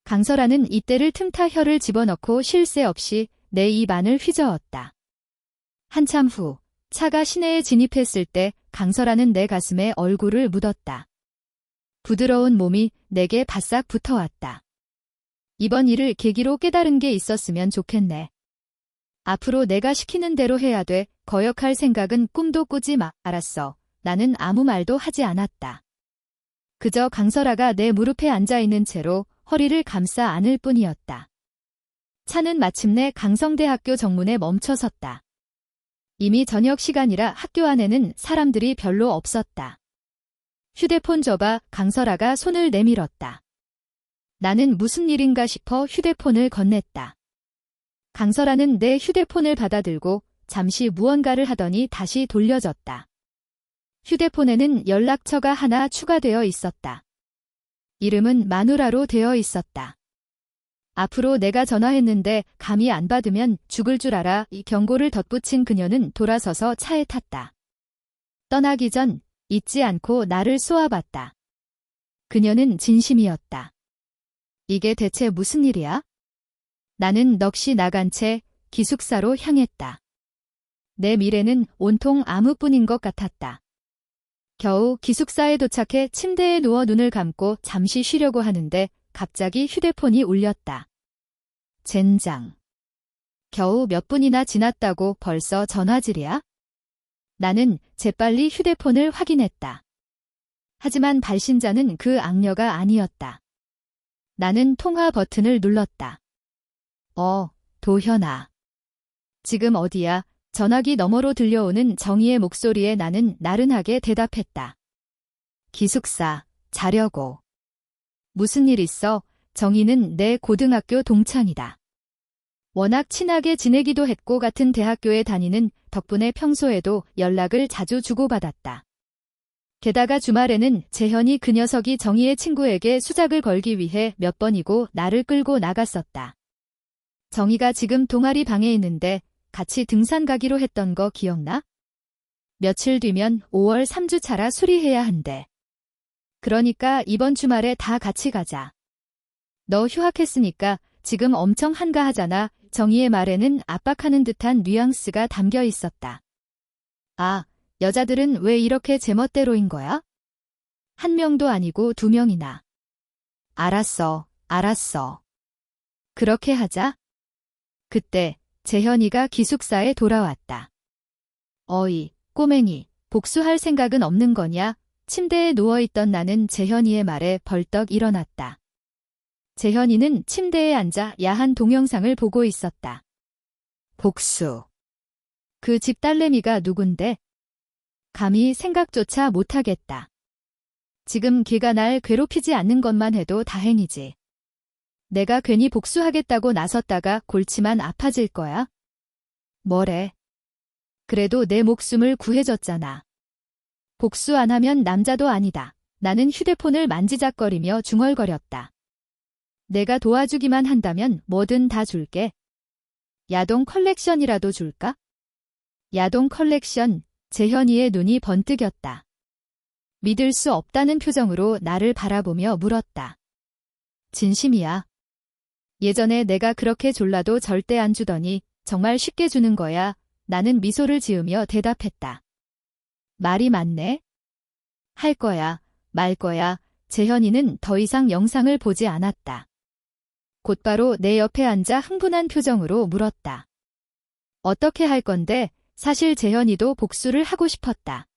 강설아는 이때를 틈타 혀를 집어넣고 쉴 새 없이 내 입 안을 휘저었다. 한참 후 차가 시내에 진입했을 때 강설아는 내 가슴에 얼굴을 묻었다. 부드러운 몸이 내게 바싹 붙어왔다. 이번 일을 계기로 깨달은 게 있었으면 좋겠네. 앞으로 내가 시키는 대로 해야 돼. 거역할 생각은 꿈도 꾸지 마. 알았어. 나는 아무 말도 하지 않았다. 그저 강설아가 내 무릎에 앉아있는 채로 허리를 감싸 안을 뿐이었다. 차는 마침내 강성대학교 정문에 멈춰섰다. 이미 저녁 시간이라 학교 안에는 사람들이 별로 없었다. 휴대폰 줘봐. 강설아가 손을 내밀었다. 나는 무슨 일인가 싶어 휴대폰을 건넸다. 강설아는 내 휴대폰을 받아들고 잠시 무언가를 하더니 다시 돌려줬다. 휴대폰에는 연락처가 하나 추가되어 있었다. 이름은 마누라로 되어 있었다. 앞으로 내가 전화했는데 감히 안 받으면 죽을 줄 알아. 이 경고를 덧붙인 그녀는 돌아서서 차에 탔다. 떠나기 전 잊지 않고 나를 쏘아봤다. 그녀는 진심이었다. 이게 대체 무슨 일이야? 나는 넋이 나간 채 기숙사로 향했다. 내 미래는 온통 암흑뿐인 것 같았다. 겨우 기숙사에 도착해 침대에 누워 눈을 감고 잠시 쉬려고 하는데 갑자기 휴대폰이 울렸다. 젠장. 겨우 몇 분이나 지났다고 벌써 전화질이야? 나는 재빨리 휴대폰을 확인했다. 하지만 발신자는 그 악녀가 아니었다. 나는 통화 버튼을 눌렀다. 도현아. 지금 어디야? 전화기 너머로 들려오는 정희의 목소리에 나는 나른하게 대답했다. 기숙사, 자려고. 무슨 일 있어? 정희는 내 고등학교 동창이다. 워낙 친하게 지내기도 했고 같은 대학교에 다니는 덕분에 평소에도 연락을 자주 주고받았다. 게다가 주말에는 재현이 그 녀석이 정희의 친구에게 수작을 걸기 위해 몇 번이고 나를 끌고 나갔었다. 정희가 지금 동아리 방에 있는데 같이 등산 가기로 했던 거 기억나? 며칠 뒤면 5월 3주차라 수리해야 한대. 그러니까 이번 주말에 다 같이 가자. 너 휴학했으니까 지금 엄청 한가하잖아. 정희의 말에는 압박하는 듯한 뉘앙스가 담겨 있었다. 아, 여자들은 왜 이렇게 제멋대로인 거야? 한 명도 아니고 2명이나. 알았어, 알았어. 그렇게 하자. 그때 재현이가 기숙사에 돌아왔다. 어이, 꼬맹이, 복수할 생각은 없는 거냐? 침대에 누워있던 나는 재현이의 말에 벌떡 일어났다. 재현이는 침대에 앉아 야한 동영상을 보고 있었다. 복수. 그 집 딸내미가 누군데? 감히 생각조차 못하겠다. 지금 걔가 날 괴롭히지 않는 것만 해도 다행이지. 내가 괜히 복수하겠다고 나섰다가 골치만 아파질 거야? 뭐래? 그래도 내 목숨을 구해줬잖아. 복수 안 하면 남자도 아니다. 나는 휴대폰을 만지작거리며 중얼거렸다. 내가 도와주기만 한다면 뭐든 다 줄게. 야동 컬렉션이라도 줄까? 야동 컬렉션, 재현이의 눈이 번뜩였다. 믿을 수 없다는 표정으로 나를 바라보며 물었다. 진심이야. 예전에 내가 그렇게 졸라도 절대 안 주더니 정말 쉽게 주는 거야. 나는 미소를 지으며 대답했다. 말이 많네. 할 거야, 말 거야. 재현이는 더 이상 영상을 보지 않았다. 곧바로 내 옆에 앉아 흥분한 표정으로 물었다. 어떻게 할 건데? 사실 재현이도 복수를 하고 싶었다.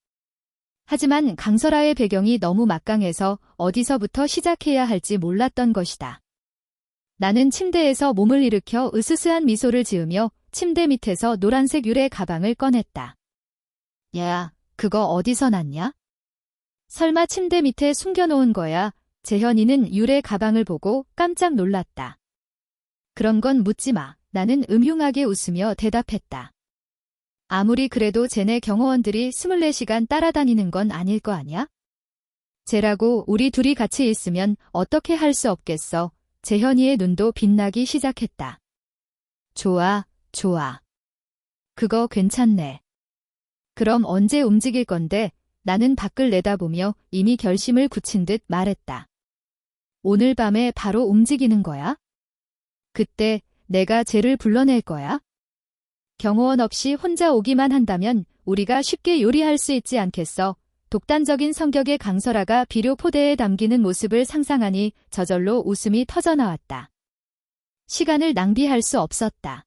하지만 강설아의 배경이 너무 막강해서 어디서부터 시작해야 할지 몰랐던 것이다. 나는 침대에서 몸을 일으켜 으스스한 미소를 지으며 침대 밑에서 노란색 유래 가방을 꺼냈다. 야, 그거 어디서 났냐? 설마 침대 밑에 숨겨놓은 거야? 재현이는 유래 가방을 보고 깜짝 놀랐다. 그런 건 묻지 마. 나는 음흉하게 웃으며 대답했다. 아무리 그래도 쟤네 경호원들이 24시간 따라다니는 건 아닐 거 아냐? 쟤라고 우리 둘이 같이 있으면 어떻게 할 수 없겠어. 재현이의 눈도 빛나기 시작했다. 좋아, 좋아. 그거 괜찮네. 그럼 언제 움직일 건데? 나는 밖을 내다보며 이미 결심을 굳힌 듯 말했다. 오늘 밤에 바로 움직이는 거야? 그때 내가 쟤를 불러낼 거야? 경호원 없이 혼자 오기만 한다면 우리가 쉽게 요리할 수 있지 않겠어? 독단적인 성격의 강설아가 비료 포대에 담기는 모습을 상상하니 저절로 웃음이 터져나왔다. 시간을 낭비할 수 없었다.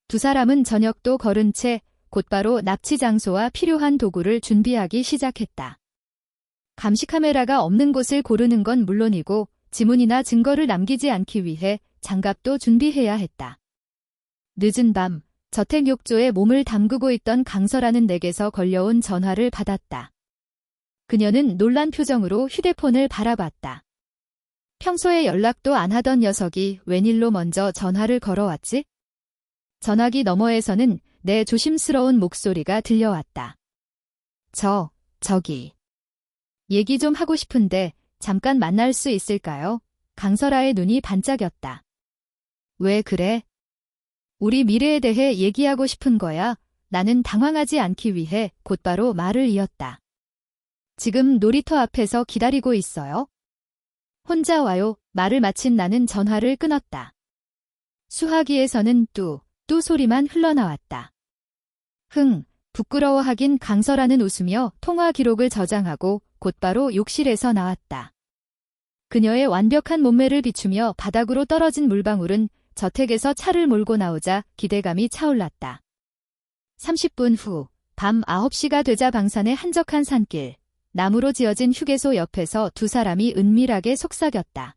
두 사람은 저녁도 거른 채 곧바로 납치 장소와 필요한 도구를 준비하기 시작했다. 감시 카메라가 없는 곳을 고르는 건 물론이고 지문이나 증거를 남기지 않기 위해 장갑도 준비해야 했다. 늦은 밤 저택 욕조에 몸을 담그고 있던 강설아는 내게서 걸려온 전화를 받았다. 그녀는 놀란 표정으로 휴대폰을 바라봤다. 평소에 연락도 안 하던 녀석이 웬일로 먼저 전화를 걸어왔지? 전화기 너머에서는 내 조심스러운 목소리가 들려왔다. 저기. 얘기 좀 하고 싶은데 잠깐 만날 수 있을까요? 강설아의 눈이 반짝였다. 왜 그래? 우리 미래에 대해 얘기하고 싶은 거야. 나는 당황하지 않기 위해 곧바로 말을 이었다. 지금 놀이터 앞에서 기다리고 있어요. 혼자 와요. 말을 마친 나는 전화를 끊었다. 수화기에서는 뚜 소리만 흘러나왔다. 부끄러워하긴 강설아는 웃으며 통화 기록을 저장하고 곧바로 욕실에서 나왔다. 그녀의 완벽한 몸매를 비추며 바닥으로 떨어진 물방울은 저택에서 차를 몰고 나오자 기대감이 차올랐다. 30분 후, 밤 9시가 되자 방산의 한적한 산길, 나무로 지어진 휴게소 옆에서 두 사람이 은밀하게 속삭였다.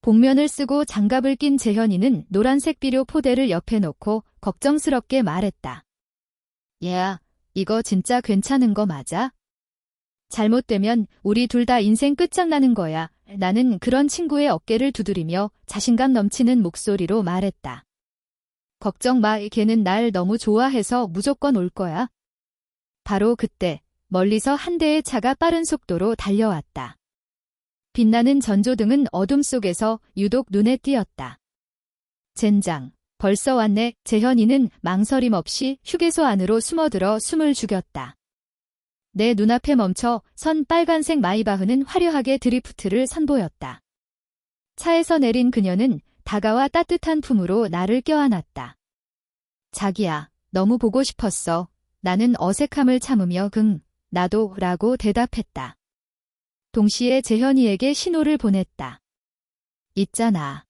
복면을 쓰고 장갑을 낀 재현이는 노란색 비료 포대를 옆에 놓고 걱정스럽게 말했다. 얘야, 이거 진짜 괜찮은 거 맞아? 잘못되면 우리 둘 다 인생 끝장나는 거야. 나는 그런 친구의 어깨를 두드리며 자신감 넘치는 목소리로 말했다. 걱정 마, 걔는 날 너무 좋아해서 무조건 올 거야. 바로 그때 멀리서 한 대의 차가 빠른 속도로 달려왔다. 빛나는 전조등은 어둠 속에서 유독 눈에 띄었다. 젠장, 벌써 왔네. 재현이는 망설임 없이 휴게소 안으로 숨어들어 숨을 죽였다. 내 눈앞에 멈춰 선 빨간색 마이바흐는 화려하게 드리프트를 선보였다. 차에서 내린 그녀는 다가와 따뜻한 품으로 나를 껴안았다. 자기야, 너무 보고 싶었어. 나는 어색함을 참으며 나도 라고 대답했다. 동시에 재현이에게 신호를 보냈다. 있잖아.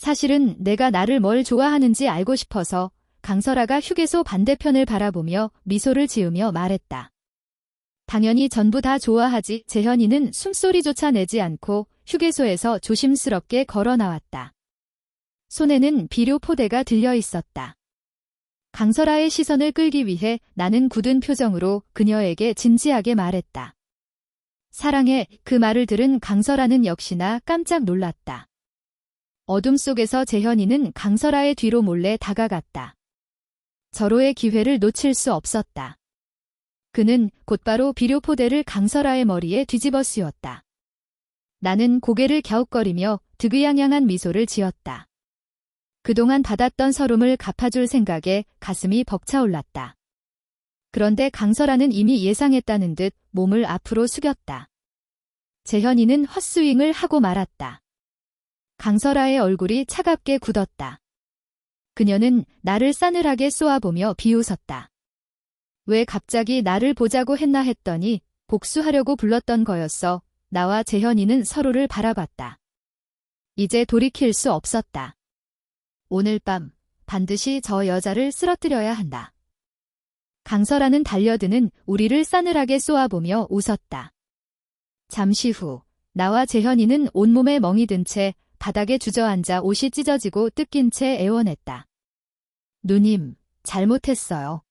사실은 내가 나를 뭘 좋아하는지 알고 싶어서. 강설아가 휴게소 반대편을 바라보며 미소를 지으며 말했다. 당연히 전부 다 좋아하지. 재현이는 숨소리조차 내지 않고 휴게소에서 조심스럽게 걸어 나왔다. 손에는 비료 포대가 들려 있었다. 강설아의 시선을 끌기 위해 나는 굳은 표정으로 그녀에게 진지하게 말했다. 사랑해. 그 말을 들은 강설아는 역시나 깜짝 놀랐다. 어둠 속에서 재현이는 강설아의 뒤로 몰래 다가갔다. 절호의 기회를 놓칠 수 없었다. 그는 곧바로 비료 포대를 강설아의 머리에 뒤집어 씌웠다. 나는 고개를 갸웃거리며 득의양양한 미소를 지었다. 그동안 받았던 서름을 갚아줄 생각에 가슴이 벅차올랐다. 그런데 강설아는 이미 예상했다는 듯 몸을 앞으로 숙였다. 재현이는 헛스윙을 하고 말았다. 강설아의 얼굴이 차갑게 굳었다. 그녀는 나를 싸늘하게 쏘아보며 비웃었다. 왜 갑자기 나를 보자고 했나 했더니 복수하려고 불렀던 거였어. 나와 재현이는 서로를 바라봤다. 이제 돌이킬 수 없었다. 오늘 밤 반드시 저 여자를 쓰러뜨려야 한다. 강설아는 달려드는 우리를 싸늘하게 쏘아보며 웃었다. 잠시 후 나와 재현이는 온몸에 멍이 든 채 바닥에 주저앉아 옷이 찢어지고 뜯긴 채 애원했다. 누님, 잘못했어요.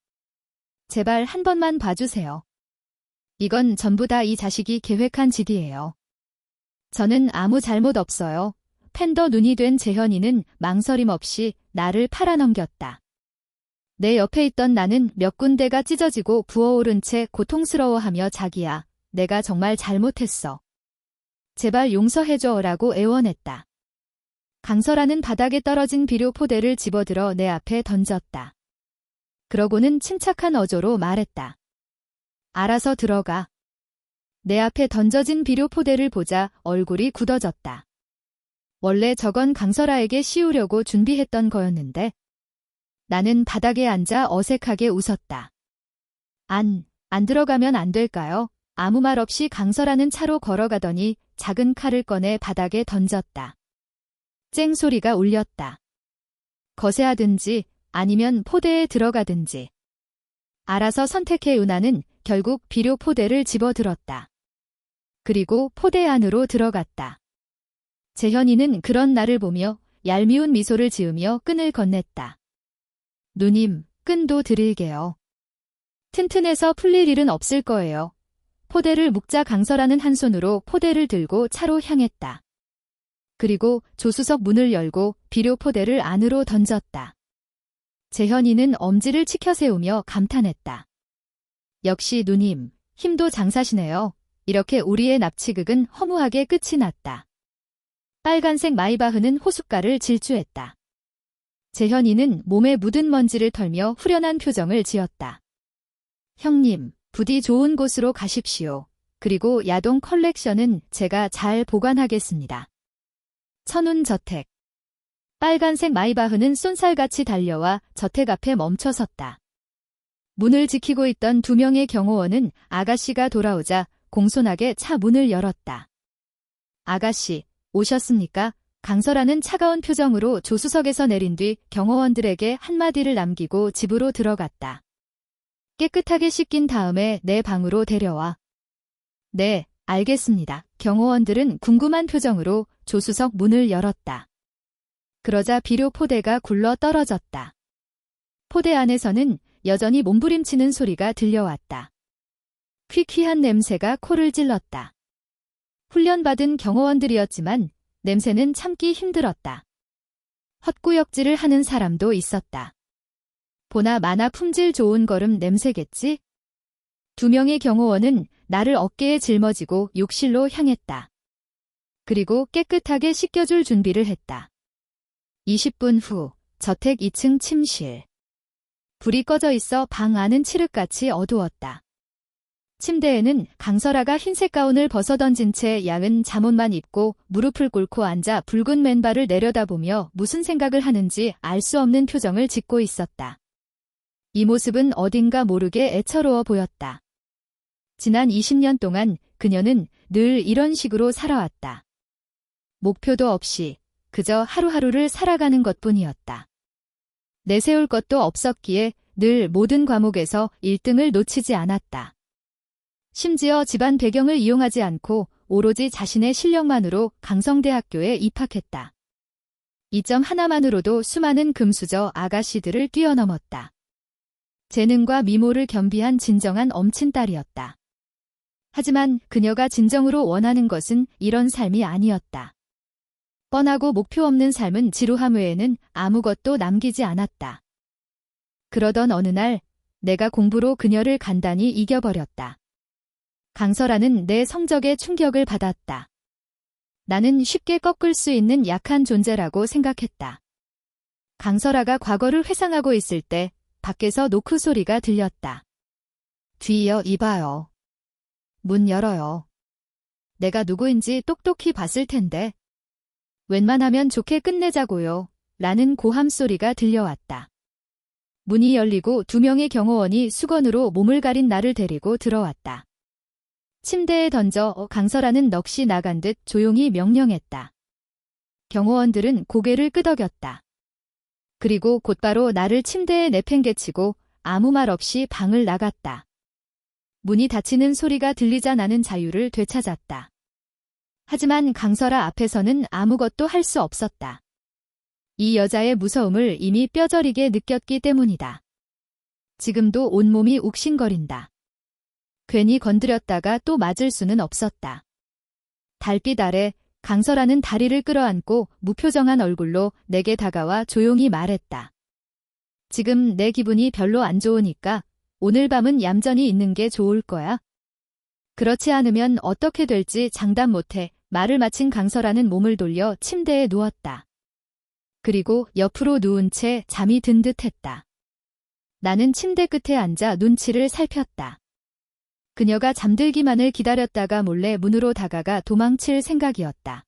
제발 한 번만 봐주세요. 이건 전부 다 이 자식이 계획한 짓이에요. 저는 아무 잘못 없어요. 팬더 눈이 된 재현이는 망설임 없이 나를 팔아넘겼다. 내 옆에 있던 나는 몇 군데가 찢어지고 부어오른 채 고통스러워하며 자기야, 내가 정말 잘못했어. 제발 용서해줘라고 애원했다. 강설아는 바닥에 떨어진 비료 포대를 집어들어 내 앞에 던졌다. 그러고는 침착한 어조로 말했다. 알아서 들어가. 내 앞에 던져진 비료 포대를 보자 얼굴이 굳어졌다. 원래 저건 강설아에게 씌우려고 준비했던 거였는데. 나는 바닥에 앉아 어색하게 웃었다. 안 들어가면 안 될까요? 아무 말 없이 강설아는 차로 걸어가더니 작은 칼을 꺼내 바닥에 던졌다. 쨍 소리가 울렸다. 거세하든지 아니면 포대에 들어가든지. 알아서 선택해 은하는 결국 비료 포대를 집어들었다. 그리고 포대 안으로 들어갔다. 재현이는 그런 나를 보며 얄미운 미소를 지으며 끈을 건넸다. 누님, 끈도 드릴게요. 튼튼해서 풀릴 일은 없을 거예요. 포대를 묶자. 강설아는 한 손으로 포대를 들고 차로 향했다. 그리고 조수석 문을 열고 비료 포대를 안으로 던졌다. 재현이는 엄지를 치켜 세우며 감탄했다. 역시 누님, 힘도 장사시네요. 이렇게 우리의 납치극은 허무하게 끝이 났다. 빨간색 마이바흐는 호숫가를 질주했다. 재현이는 몸에 묻은 먼지를 털며 후련한 표정을 지었다. 형님, 부디 좋은 곳으로 가십시오. 그리고 야동 컬렉션은 제가 잘 보관하겠습니다. 천운저택. 빨간색 마이바흐는 쏜살같이 달려와 저택 앞에 멈춰섰다. 문을 지키고 있던 2명의 경호원은 아가씨가 돌아오자 공손하게 차 문을 열었다. 아가씨, 오셨습니까? 강설아는 차가운 표정으로 조수석에서 내린 뒤 경호원들에게 한마디를 남기고 집으로 들어갔다. 깨끗하게 씻긴 다음에 내 방으로 데려와. 네, 알겠습니다. 경호원들은 궁금한 표정으로 조수석 문을 열었다. 그러자 비료 포대가 굴러 떨어졌다. 포대 안에서는 여전히 몸부림치는 소리가 들려왔다. 퀴퀴한 냄새가 코를 찔렀다. 훈련받은 경호원들이었지만 냄새는 참기 힘들었다. 헛구역질을 하는 사람도 있었다. 보나 마나 품질 좋은 거름 냄새겠지? 2명의 경호원은 나를 어깨에 짊어지고 욕실로 향했다. 그리고 깨끗하게 씻겨줄 준비를 했다. 20분 후 저택 2층 침실. 불이 꺼져 있어 방 안은 칠흑같이 어두웠다. 침대에는 강설아가 흰색 가운을 벗어던진 채 야은 잠옷만 입고 무릎을 꿇고 앉아 붉은 맨발을 내려다보며 무슨 생각을 하는지 알 수 없는 표정을 짓고 있었다. 이 모습은 어딘가 모르게 애처로워 보였다. 지난 20년 동안 그녀는 늘 이런 식으로 살아왔다. 목표도 없이 그저 하루하루를 살아가는 것뿐이었다. 내세울 것도 없었기에 늘 모든 과목에서 1등을 놓치지 않았다. 심지어 집안 배경을 이용하지 않고 오로지 자신의 실력만으로 강성대학교에 입학했다. 이 점 하나만으로도 수많은 금수저 아가씨들을 뛰어넘었다. 재능과 미모를 겸비한 진정한 엄친딸이었다. 하지만 그녀가 진정으로 원하는 것은 이런 삶이 아니었다. 뻔하고 목표 없는 삶은 지루함 외에는 아무것도 남기지 않았다. 그러던 어느 날 내가 공부로 그녀를 간단히 이겨버렸다. 강설아는 내 성적에 충격을 받았다. 나는 쉽게 꺾을 수 있는 약한 존재라고 생각했다. 강설아가 과거를 회상하고 있을 때 밖에서 노크 소리가 들렸다. 뒤이어 이봐요. 문 열어요. 내가 누구인지 똑똑히 봤을 텐데. 웬만하면 좋게 끝내자고요. 라는 고함 소리가 들려왔다. 문이 열리고 2명의 경호원이 수건으로 몸을 가린 나를 데리고 들어왔다. 침대에 던져 강설아는 넋이 나간 듯 조용히 명령했다. 경호원들은 고개를 끄덕였다. 그리고 곧바로 나를 침대에 내팽개치고 아무 말 없이 방을 나갔다. 문이 닫히는 소리가 들리자 나는 자유를 되찾았다. 하지만 강설아 앞에서는 아무것도 할 수 없었다. 이 여자의 무서움을 이미 뼈저리게 느꼈기 때문이다. 지금도 온몸이 욱신거린다. 괜히 건드렸다가 또 맞을 수는 없었다. 달빛 아래 강설아는 다리를 끌어안고 무표정한 얼굴로 내게 다가와 조용히 말했다. 지금 내 기분이 별로 안 좋으니까 오늘 밤은 얌전히 있는 게 좋을 거야. 그렇지 않으면 어떻게 될지 장담 못해. 말을 마친 강설아는 몸을 돌려 침대에 누웠다. 그리고 옆으로 누운 채 잠이 든 듯했다. 나는 침대 끝에 앉아 눈치를 살폈다. 그녀가 잠들기만을 기다렸다가 몰래 문으로 다가가 도망칠 생각이었다.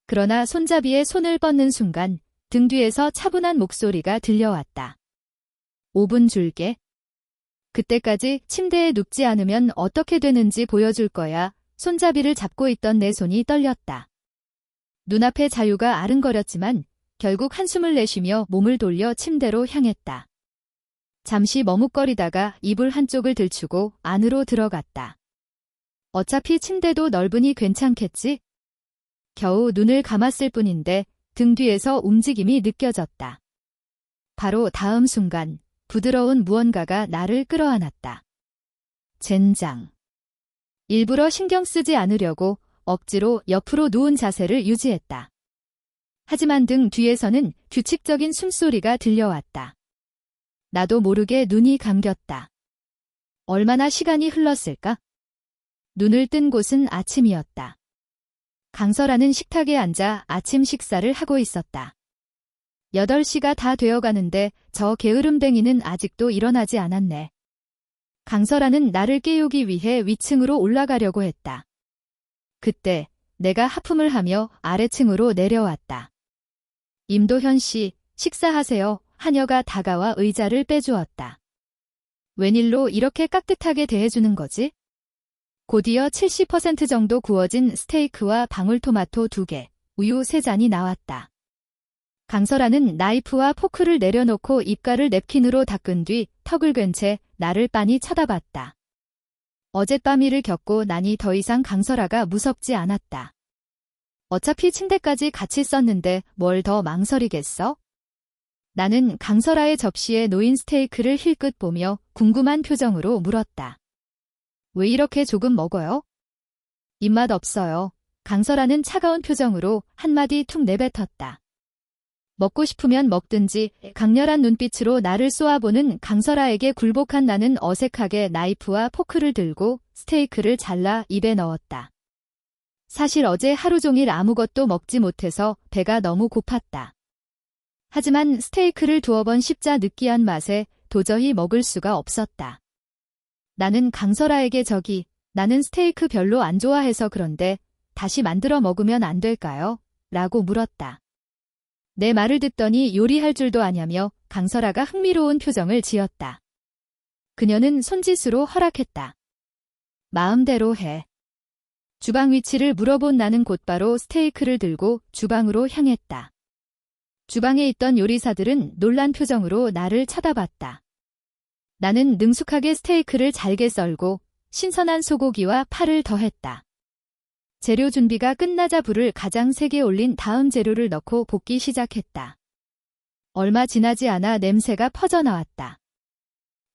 그러나 손잡이에 손을 뻗는 순간 등 뒤에서 차분한 목소리가 들려왔다. 5분 줄게. 그때까지 침대에 눕지 않으면 어떻게 되는지 보여줄 거야. 손잡이를 잡고 있던 내 손이 떨렸다. 눈앞의 자유가 아른거렸지만 결국 한숨을 내쉬며 몸을 돌려 침대로 향했다. 잠시 머뭇거리다가 이불 한쪽을 들추고 안으로 들어갔다. 어차피 침대도 넓으니 괜찮겠지? 겨우 눈을 감았을 뿐인데 등 뒤에서 움직임이 느껴졌다. 바로 다음 순간 부드러운 무언가가 나를 끌어안았다. 젠장. 일부러 신경 쓰지 않으려고 억지로 옆으로 누운 자세를 유지했다. 하지만 등 뒤에서는 규칙적인 숨소리가 들려왔다. 나도 모르게 눈이 감겼다. 얼마나 시간이 흘렀을까? 눈을 뜬 곳은 아침이었다. 강설아는 식탁에 앉아 아침 식사를 하고 있었다. 8시가 다 되어가는데 저 게으름뱅이는 아직도 일어나지 않았네. 강설아는 나를 깨우기 위해 위층으로 올라가려고 했다. 그때 내가 하품을 하며 아래층으로 내려왔다. 임도현 씨, 식사하세요. 하녀가 다가와 의자를 빼주었다. 웬일로 이렇게 깍듯하게 대해주는 거지? 곧이어 70% 정도 구워진 스테이크와 방울토마토 2개, 우유 3잔이 나왔다. 강설아는 나이프와 포크를 내려놓고 입가를 냅킨으로 닦은 뒤 턱을 괜 채 나를 빤히 쳐다봤다. 어젯밤 일을 겪고 나니 더 이상 강설아가 무섭지 않았다. 어차피 침대까지 같이 썼는데 뭘 더 망설이겠어? 나는 강설아의 접시에 놓인 스테이크를 힐끗 보며 궁금한 표정으로 물었다. 왜 이렇게 조금 먹어요? 입맛 없어요. 강설아는 차가운 표정으로 한마디 툭 내뱉었다. 먹고 싶으면 먹든지. 강렬한 눈빛으로 나를 쏘아보는 강설아에게 굴복한 나는 어색하게 나이프와 포크를 들고 스테이크를 잘라 입에 넣었다. 사실 어제 하루 종일 아무것도 먹지 못해서 배가 너무 고팠다. 하지만 스테이크를 두어 번 씹자 느끼한 맛에 도저히 먹을 수가 없었다. 나는 강설아에게 나는 스테이크 별로 안 좋아해서 그런데 다시 만들어 먹으면 안 될까요? 라고 물었다. 내 말을 듣더니 요리할 줄도 아냐며 강설아가 흥미로운 표정을 지었다. 그녀는 손짓으로 허락했다. 마음대로 해. 주방 위치를 물어본 나는 곧바로 스테이크를 들고 주방으로 향했다. 주방에 있던 요리사들은 놀란 표정으로 나를 쳐다봤다. 나는 능숙하게 스테이크를 잘게 썰고 신선한 소고기와 파를 더했다. 재료 준비가 끝나자 불을 가장 세게 올린 다음 재료를 넣고 볶기 시작했다. 얼마 지나지 않아 냄새가 퍼져나왔다.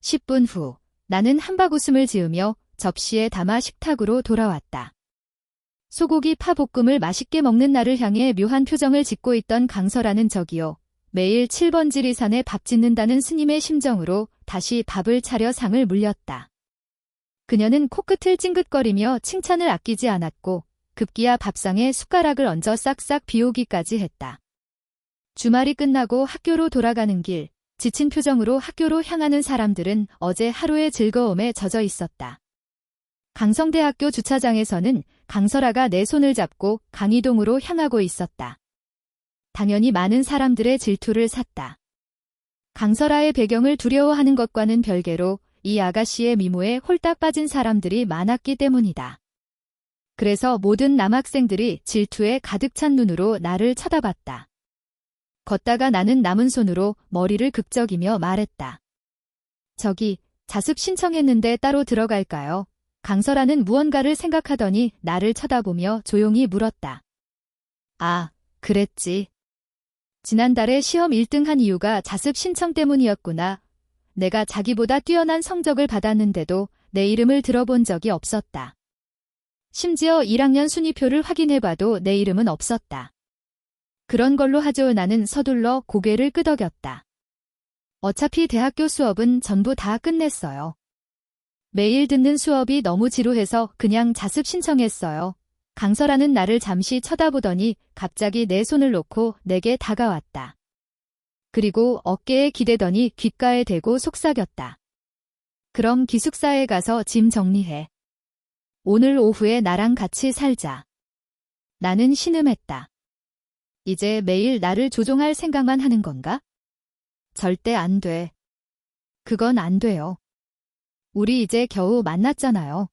10분 후 나는 한바구음을 지으며 접시에 담아 식탁으로 돌아왔다. 소고기 파볶음을 맛있게 먹는 나를 향해 묘한 표정을 짓고 있던 강설아는 매일 7번 지리산에 밥 짓는다는 스님의 심정으로 다시 밥을 차려 상을 물렸다. 그녀는 코끝을 찡긋거리며 칭찬을 아끼지 않았고 급기야 밥상에 숟가락을 얹어 싹싹 비우기까지 했다. 주말이 끝나고 학교로 돌아가는 길, 지친 표정으로 학교로 향하는 사람들은 어제 하루의 즐거움에 젖어 있었다. 강성대학교 주차장에서는 강설아가 내 손을 잡고 강의동으로 향하고 있었다. 당연히 많은 사람들의 질투를 샀다. 강설아의 배경을 두려워하는 것과는 별개로 이 아가씨의 미모에 홀딱 빠진 사람들이 많았기 때문이다. 그래서 모든 남학생들이 질투에 가득 찬 눈으로 나를 쳐다봤다. 걷다가 나는 남은 손으로 머리를 극적이며 말했다. 자습 신청했는데 따로 들어갈까요? 강설아는 무언가를 생각하더니 나를 쳐다보며 조용히 물었다. 아, 그랬지. 지난달에 시험 1등한 이유가 자습 신청 때문이었구나. 내가 자기보다 뛰어난 성적을 받았는데도 내 이름을 들어본 적이 없었다. 심지어 1학년 순위표를 확인해봐도 내 이름은 없었다. 그런 걸로 하죠. 나는 서둘러 고개를 끄덕였다. 어차피 대학교 수업은 전부 다 끝냈어요. 매일 듣는 수업이 너무 지루해서 그냥 자습 신청했어요. 강설아는 나를 잠시 쳐다보더니 갑자기 내 손을 놓고 내게 다가왔다. 그리고 어깨에 기대더니 귓가에 대고 속삭였다. 그럼 기숙사에 가서 짐 정리해. 오늘 오후에 나랑 같이 살자. 나는 신음했다. 이제 매일 나를 조종할 생각만 하는 건가? 절대 안 돼. 그건 안 돼요. 우리 이제 겨우 만났잖아요.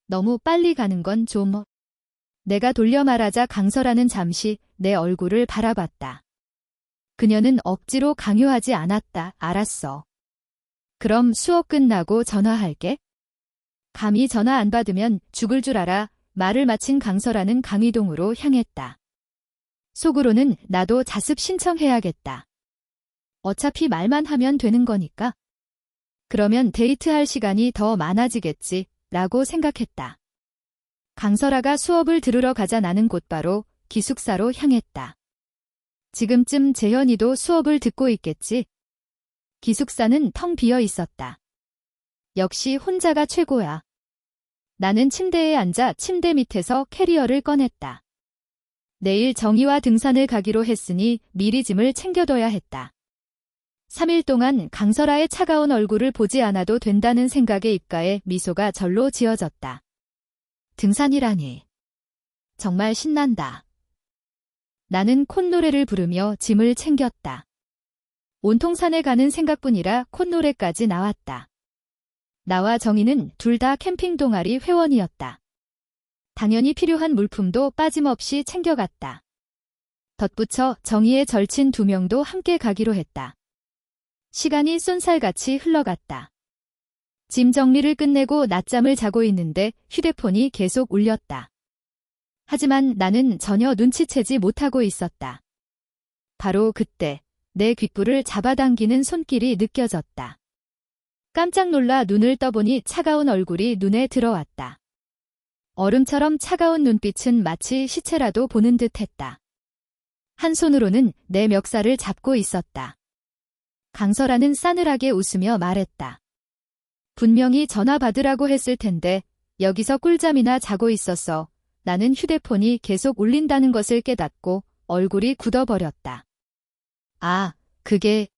너무 빨리 가는 건 좀... 내가 돌려 말하자 강설아는 잠시 내 얼굴을 바라봤다. 그녀는 억지로 강요하지 않았다. 알았어. 그럼 수업 끝나고 전화할게. 감히 전화 안 받으면 죽을 줄 알아. 말을 마친 강설아는 강의동으로 향했다. 속으로는 나도 자습 신청해야겠다. 어차피 말만 하면 되는 거니까. 그러면 데이트할 시간이 더 많아지겠지, 라고 생각했다. 강설아가 수업을 들으러 가자 나는 곧바로 기숙사로 향했다. 지금쯤 재현이도 수업을 듣고 있겠지? 기숙사는 텅 비어 있었다. 역시 혼자가 최고야. 나는 침대에 앉아 침대 밑에서 캐리어를 꺼냈다. 내일 정희와 등산을 가기로 했으니 미리 짐을 챙겨둬야 했다. 3일 동안 강설아의 차가운 얼굴을 보지 않아도 된다는 생각에 입가에 미소가 절로 지어졌다. 등산이라니. 정말 신난다. 나는 콧노래를 부르며 짐을 챙겼다. 온통 산에 가는 생각뿐이라 콧노래까지 나왔다. 나와 정희는 둘 다 캠핑 동아리 회원이었다. 당연히 필요한 물품도 빠짐없이 챙겨갔다. 덧붙여 정희의 절친 2명도 함께 가기로 했다. 시간이 쏜살같이 흘러갔다. 짐 정리를 끝내고 낮잠을 자고 있는데 휴대폰이 계속 울렸다. 하지만 나는 전혀 눈치채지 못하고 있었다. 바로 그때 내 귓불을 잡아당기는 손길이 느껴졌다. 깜짝 놀라 눈을 떠보니 차가운 얼굴이 눈에 들어왔다. 얼음처럼 차가운 눈빛은 마치 시체라도 보는 듯했다. 한 손으로는 내 멱살을 잡고 있었다. 강설아는 싸늘하게 웃으며 말했다. 분명히 전화 받으라고 했을 텐데 여기서 꿀잠이나 자고 있었어. 나는 휴대폰이 계속 울린다는 것을 깨닫고 얼굴이 굳어버렸다. 아, 그게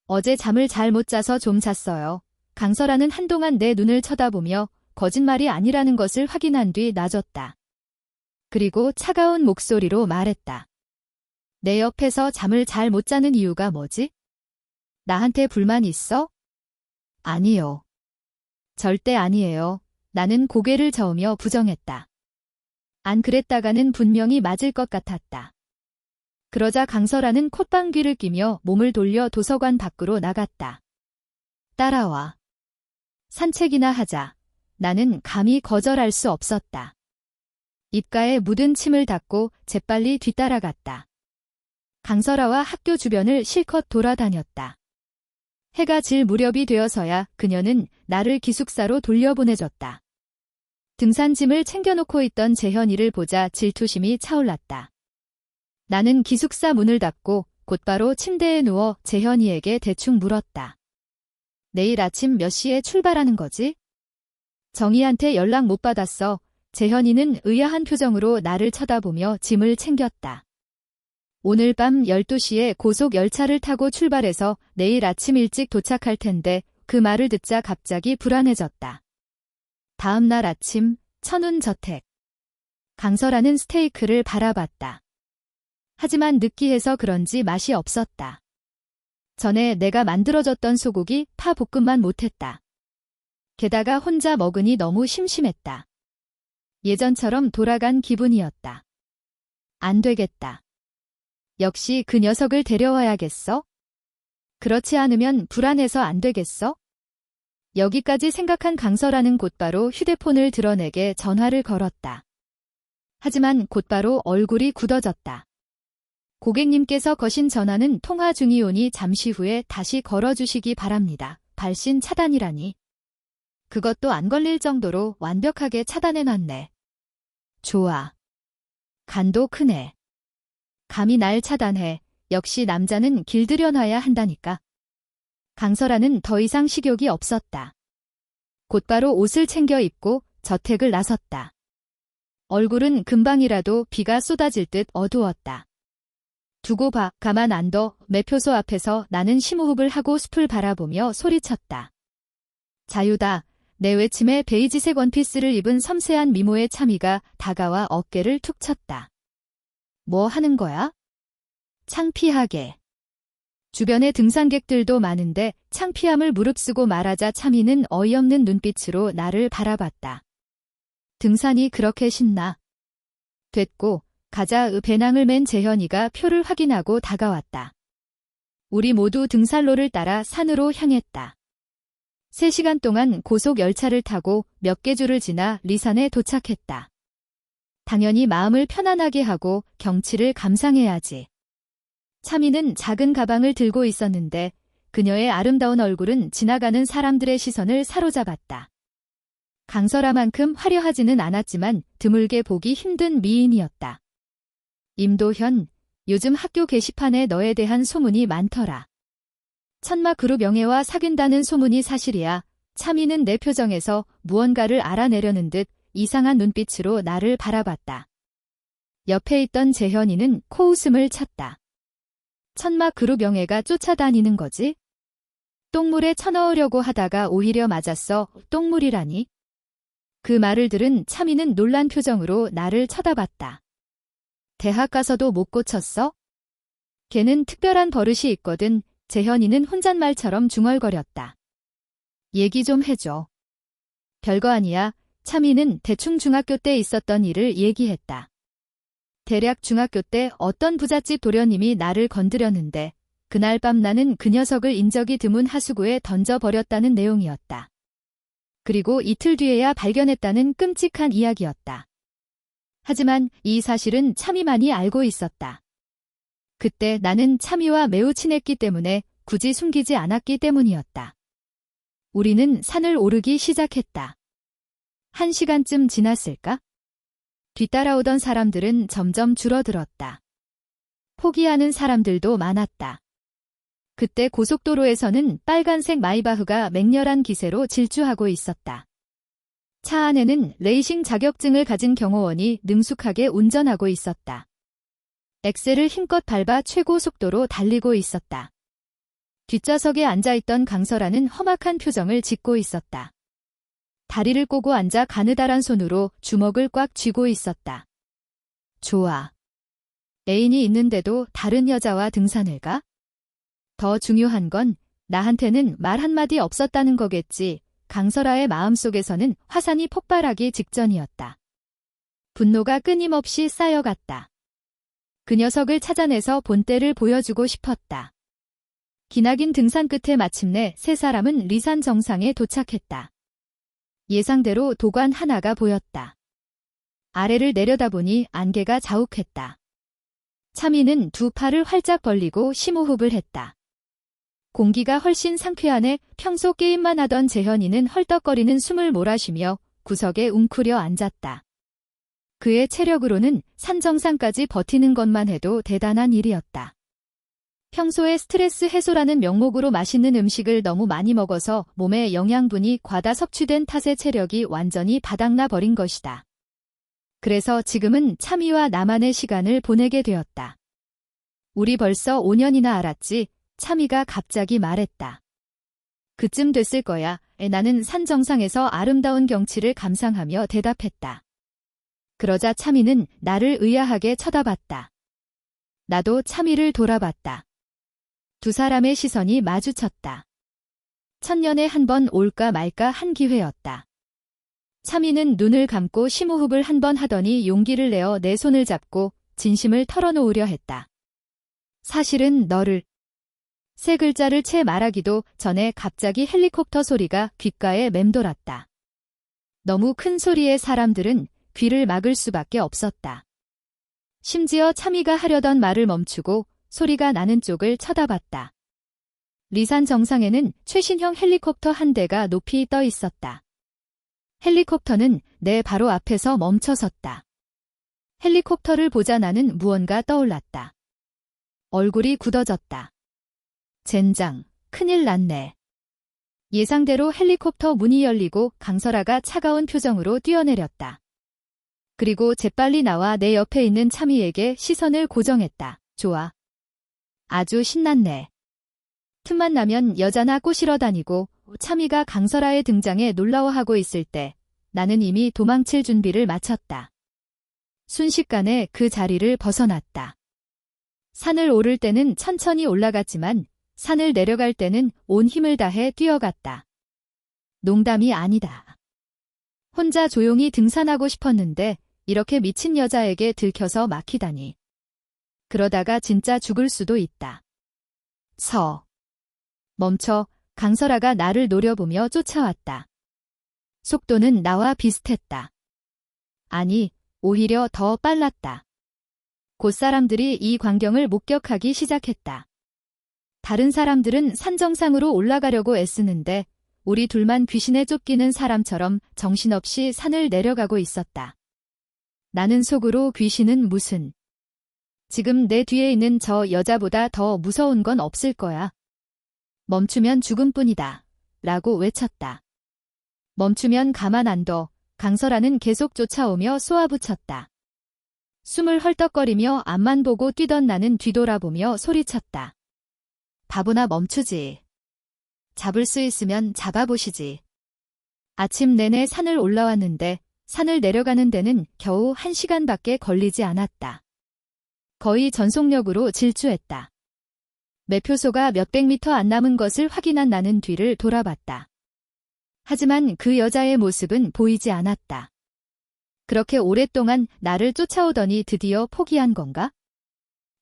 어제 잠을 잘 못 자서 좀 잤어요. 강설아는 한동안 내 눈을 쳐다보며 거짓말이 아니라는 것을 확인한 뒤 나졌다. 그리고 차가운 목소리로 말했다. 내 옆에서 잠을 잘 못 자는 이유가 뭐지? 나한테 불만 있어? 아니요. 절대 아니에요. 나는 고개를 저으며 부정했다. 안 그랬다가는 분명히 맞을 것 같았다. 그러자 강설아는 콧방귀를 뀌며 몸을 돌려 도서관 밖으로 나갔다. 따라와. 산책이나 하자. 나는 감히 거절할 수 없었다. 입가에 묻은 침을 닦고 재빨리 뒤따라갔다. 강설아와 학교 주변을 실컷 돌아다녔다. 해가 질 무렵이 되어서야 그녀는 나를 기숙사로 돌려보내줬다. 등산짐을 챙겨놓고 있던 재현이를 보자 질투심이 차올랐다. 나는 기숙사 문을 닫고 곧바로 침대에 누워 재현이에게 대충 물었다. 내일 아침 몇 시에 출발하는 거지? 정희한테 연락 못 받았어. 재현이는 의아한 표정으로 나를 쳐다보며 짐을 챙겼다. 오늘 밤 12시에 고속 열차를 타고 출발해서 내일 아침 일찍 도착할 텐데 그 말을 듣자 갑자기 불안해졌다. 다음 날 아침 천운 저택. 강설아는 스테이크를 바라봤다. 하지만 느끼해서 그런지 맛이 없었다. 전에 내가 만들어줬던 소고기 파 볶음만 못했다. 게다가 혼자 먹으니 너무 심심했다. 예전처럼 돌아간 기분이었다. 안 되겠다. 역시 그 녀석을 데려와야겠어? 그렇지 않으면 불안해서 안 되겠어? 여기까지 생각한 강설아는 곧바로 휴대폰을 드러내게 전화를 걸었다. 하지만 곧바로 얼굴이 굳어졌다. 고객님께서 거신 전화는 통화 중이오니 잠시 후에 다시 걸어주시기 바랍니다. 발신 차단이라니. 그것도 안 걸릴 정도로 완벽하게 차단해놨네. 좋아. 간도 크네. 감히 날 차단해. 역시 남자는 길들여놔야 한다니까. 강설아는 더 이상 식욕이 없었다. 곧바로 옷을 챙겨 입고 저택을 나섰다. 얼굴은 금방이라도 비가 쏟아질 듯 어두웠다. 두고 봐, 가만 안 둬. 매표소 앞에서 나는 심호흡을 하고 숲을 바라보며 소리쳤다. 자유다. 내 외침에 베이지색 원피스를 입은 섬세한 미모의 참이가 다가와 어깨를 툭 쳤다. 뭐 하는 거야? 창피하게. 주변에 등산객들도 많은데 창피함을 무릅쓰고 말하자 참이는 어이없는 눈빛으로 나를 바라봤다. 등산이 그렇게 신나? 됐고, 가자. 배낭을 맨 재현이가 표를 확인하고 다가왔다. 우리 모두 등산로를 따라 산으로 향했다. 3시간 동안 고속 열차를 타고 몇 개 줄을 지나 리산에 도착했다. 당연히 마음을 편안하게 하고 경치를 감상해야지. 참이는 작은 가방을 들고 있었는데 그녀의 아름다운 얼굴은 지나가는 사람들의 시선을 사로잡았다. 강설아만큼 화려하지는 않았지만 드물게 보기 힘든 미인이었다. 임도현, 요즘 학교 게시판에 너에 대한 소문이 많더라. 천마 그룹 영애와 사귄다는 소문이 사실이야. 참이는 내 표정에서 무언가를 알아내려는 듯 이상한 눈빛으로 나를 바라봤다. 옆에 있던 재현이는 코웃음을 쳤다. 천마 그룹 영애가 쫓아다니는 거지? 똥물에 쳐넣으려고 하다가 오히려 맞았어. 똥물이라니? 그 말을 들은 참이는 놀란 표정으로 나를 쳐다봤다. 대학 가서도 못 고쳤어? 걔는 특별한 버릇이 있거든. 재현이는 혼잣말처럼 중얼거렸다. 얘기 좀 해줘. 별거 아니야. 참이는 대충 중학교 때 있었던 일을 얘기했다. 대략 중학교 때 어떤 부잣집 도련님이 나를 건드렸는데 그날 밤 나는 그 녀석을 인적이 드문 하수구에 던져버렸다는 내용이었다. 그리고 이틀 뒤에야 발견했다는 끔찍한 이야기였다. 하지만 이 사실은 참이만이 알고 있었다. 그때 나는 참이와 매우 친했기 때문에 굳이 숨기지 않았기 때문이었다. 우리는 산을 오르기 시작했다. 1시간쯤 지났을까? 뒤따라오던 사람들은 점점 줄어들었다. 포기하는 사람들도 많았다. 그때 고속도로에서는 빨간색 마이바흐가 맹렬한 기세로 질주하고 있었다. 차 안에는 레이싱 자격증을 가진 경호원이 능숙하게 운전하고 있었다. 엑셀을 힘껏 밟아 최고 속도로 달리고 있었다. 뒷좌석에 앉아있던 강설아는 험악한 표정을 짓고 있었다. 다리를 꼬고 앉아 가느다란 손으로 주먹을 꽉 쥐고 있었다. 좋아. 애인이 있는데도 다른 여자와 등산을 가? 더 중요한 건 나한테는 말 한마디 없었다는 거겠지. 강설아의 마음속에서는 화산이 폭발하기 직전이었다. 분노가 끊임없이 쌓여갔다. 그 녀석을 찾아내서 본때를 보여주고 싶었다. 기나긴 등산 끝에 마침내 세 사람은 리산 정상에 도착했다. 예상대로 도관 하나가 보였다. 아래를 내려다보니 안개가 자욱했다. 차미는 두 팔을 활짝 벌리고 심호흡을 했다. 공기가 훨씬 상쾌하네. 평소 게임만 하던 재현이는 헐떡거리는 숨을 몰아쉬며 구석에 웅크려 앉았다. 그의 체력으로는 산 정상까지 버티는 것만 해도 대단한 일이었다. 평소에 스트레스 해소라는 명목으로 맛있는 음식을 너무 많이 먹어서 몸에 영양분이 과다 섭취된 탓에 체력이 완전히 바닥나 버린 것이다. 그래서 지금은 차미와 나만의 시간을 보내게 되었다. 우리 벌써 5년이나 알았지? 차미가 갑자기 말했다. 그쯤 됐을 거야. 나는 산 정상에서 아름다운 경치를 감상하며 대답했다. 그러자 차미는 나를 의아하게 쳐다봤다. 나도 차미를 돌아봤다. 두 사람의 시선이 마주쳤다. 천년에 한 번 올까 말까 한 기회였다. 차미는 눈을 감고 심호흡을 한 번 하더니 용기를 내어 내 손을 잡고 진심을 털어놓으려 했다. 사실은 너를... 세 글자를 채 말하기도 전에 갑자기 헬리콥터 소리가 귓가에 맴돌았다. 너무 큰 소리에 사람들은 귀를 막을 수밖에 없었다. 심지어 차미가 하려던 말을 멈추고 소리가 나는 쪽을 쳐다봤다. 리산 정상에는 최신형 헬리콥터 한 대가 높이 떠 있었다. 헬리콥터는 내 바로 앞에서 멈춰섰다. 헬리콥터를 보자 나는 무언가 떠올랐다. 얼굴이 굳어졌다. 젠장, 큰일 났네. 예상대로 헬리콥터 문이 열리고 강설아가 차가운 표정으로 뛰어내렸다. 그리고 재빨리 나와 내 옆에 있는 차미에게 시선을 고정했다. 좋아. 아주 신났네. 틈만 나면 여자나 꼬시러 다니고 차미가 강설아의 등장에 놀라워하고 있을 때 나는 이미 도망칠 준비를 마쳤다. 순식간에 그 자리를 벗어났다. 산을 오를 때는 천천히 올라갔지만 산을 내려갈 때는 온 힘을 다해 뛰어갔다. 농담이 아니다. 혼자 조용히 등산하고 싶었는데 이렇게 미친 여자에게 들켜서 막히다니. 그러다가 진짜 죽을 수도 있다. 멈춰. 강설아가 나를 노려보며 쫓아왔다. 속도는 나와 비슷했다. 아니, 오히려 더 빨랐다. 곧 사람들이 이 광경을 목격하기 시작했다. 다른 사람들은 산 정상으로 올라가려고 애쓰는데 우리 둘만 귀신에 쫓기는 사람처럼 정신없이 산을 내려가고 있었다. 나는 속으로 귀신은 무슨... 지금 내 뒤에 있는 저 여자보다 더 무서운 건 없을 거야. 멈추면 죽음뿐이다. 라고 외쳤다. 멈추면 가만 안 둬. 강설아는 계속 쫓아오며 쏘아붙였다. 숨을 헐떡거리며 앞만 보고 뛰던 나는 뒤돌아보며 소리쳤다. 바보나 멈추지. 잡을 수 있으면 잡아보시지. 아침 내내 산을 올라왔는데 산을 내려가는 데는 겨우 1시간밖에 걸리지 않았다. 거의 전속력으로 질주했다. 매표소가 몇백 미터 안 남은 것을 확인한 나는 뒤를 돌아봤다. 하지만 그 여자의 모습은 보이지 않았다. 그렇게 오랫동안 나를 쫓아오더니 드디어 포기한 건가?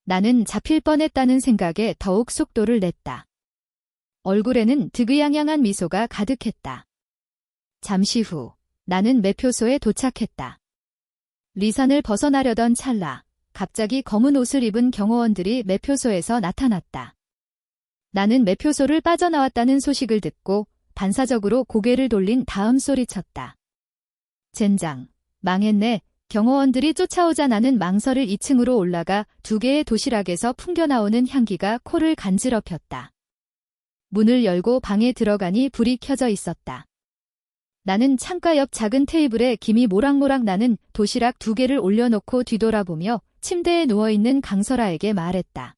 나는 잡힐 뻔했다는 생각에 더욱 속도를 냈다. 얼굴에는 득의양양한 미소가 가득했다. 잠시 후 나는 매표소에 도착했다. 리산을 벗어나려던 찰나 갑자기 검은 옷을 입은 경호원들이 매표소에서 나타났다. 나는 매표소를 빠져나왔다는 소식을 듣고 반사적으로 고개를 돌린 다음 소리쳤다. 젠장, 망했네. 경호원들이 쫓아오자 나는 망설을 2층으로 올라가 2개의 도시락에서 풍겨나오는 향기가 코를 간지럽혔다. 문을 열고 방에 들어가니 불이 켜져 있었다. 나는 창가 옆 작은 테이블에 김이 모락모락 나는 도시락 2개를 올려놓고 뒤돌아보며 침대에 누워있는 강설아에게 말했다.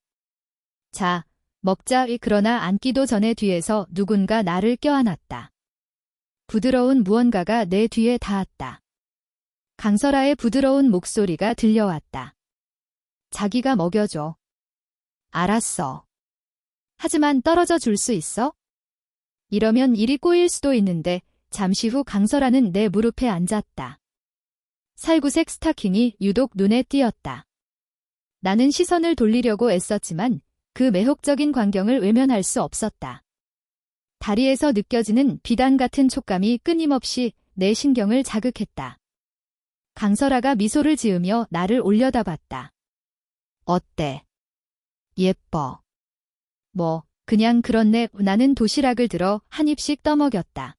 자, 먹자. 그러나 앉기도 전에 뒤에서 누군가 나를 껴안았다. 부드러운 무언가가 내 뒤에 닿았다. 강설아의 부드러운 목소리가 들려왔다. 자기가 먹여줘. 알았어. 하지만 떨어져 줄 수 있어? 이러면 일이 꼬일 수도 있는데 잠시 후 강설아는 내 무릎에 앉았다. 살구색 스타킹이 유독 눈에 띄었다. 나는 시선을 돌리려고 애썼지만 그 매혹적인 광경을 외면할 수 없었다. 다리에서 느껴지는 비단 같은 촉감이 끊임없이 내 신경을 자극했다. 강설아가 미소를 지으며 나를 올려다봤다. 어때? 예뻐. 뭐, 그냥 그렇네. 나는 도시락을 들어 한 입씩 떠먹였다.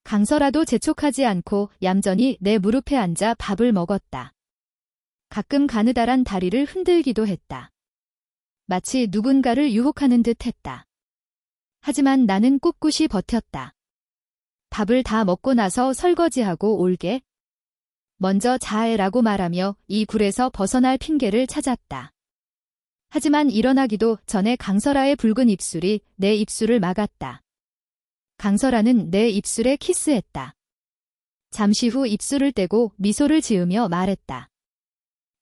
강설아도 재촉하지 않고 얌전히 내 무릎에 앉아 밥을 먹었다. 가끔 가느다란 다리를 흔들기도 했다. 마치 누군가를 유혹하는 듯 했다. 하지만 나는 꿋꿋이 버텼다. 밥을 다 먹고 나서 설거지하고 올게. 먼저 자해라고 말하며 이 굴에서 벗어날 핑계를 찾았다. 하지만 일어나기도 전에 강설아의 붉은 입술이 내 입술을 막았다. 강설아는 내 입술에 키스했다. 잠시 후 입술을 떼고 미소를 지으며 말했다.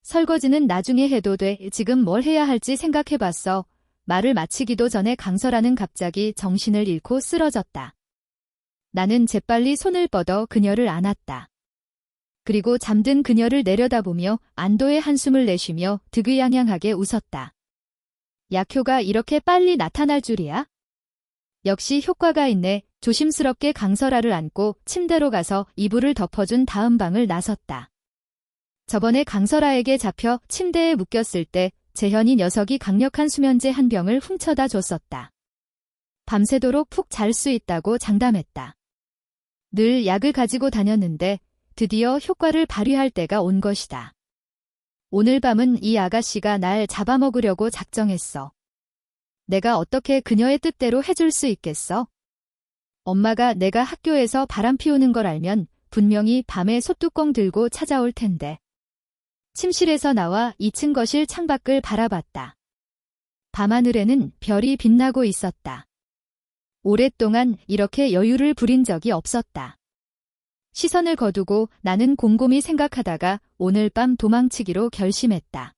설거지는 나중에 해도 돼. 지금 뭘 해야 할지 생각해봤어. 말을 마치기도 전에 강설아는 갑자기 정신을 잃고 쓰러졌다. 나는 재빨리 손을 뻗어 그녀를 안았다. 그리고 잠든 그녀를 내려다보며 안도의 한숨을 내쉬며 득의양양하게 웃었다. 약효가 이렇게 빨리 나타날 줄이야? 역시 효과가 있네. 조심스럽게 강설아를 안고 침대로 가서 이불을 덮어준 다음 방을 나섰다. 저번에 강설아에게 잡혀 침대에 묶였을 때 재현이 녀석이 강력한 수면제 한 병을 훔쳐다 줬었다. 밤새도록 푹 잘 수 있다고 장담했다. 늘 약을 가지고 다녔는데 드디어 효과를 발휘할 때가 온 것이다. 오늘 밤은 이 아가씨가 날 잡아먹으려고 작정했어. 내가 어떻게 그녀의 뜻대로 해줄 수 있겠어? 엄마가 내가 학교에서 바람 피우는 걸 알면 분명히 밤에 솥뚜껑 들고 찾아올 텐데. 침실에서 나와 2층 거실 창밖을 바라봤다. 밤하늘에는 별이 빛나고 있었다. 오랫동안 이렇게 여유를 부린 적이 없었다. 시선을 거두고 나는 곰곰이 생각하다가 오늘 밤 도망치기로 결심했다.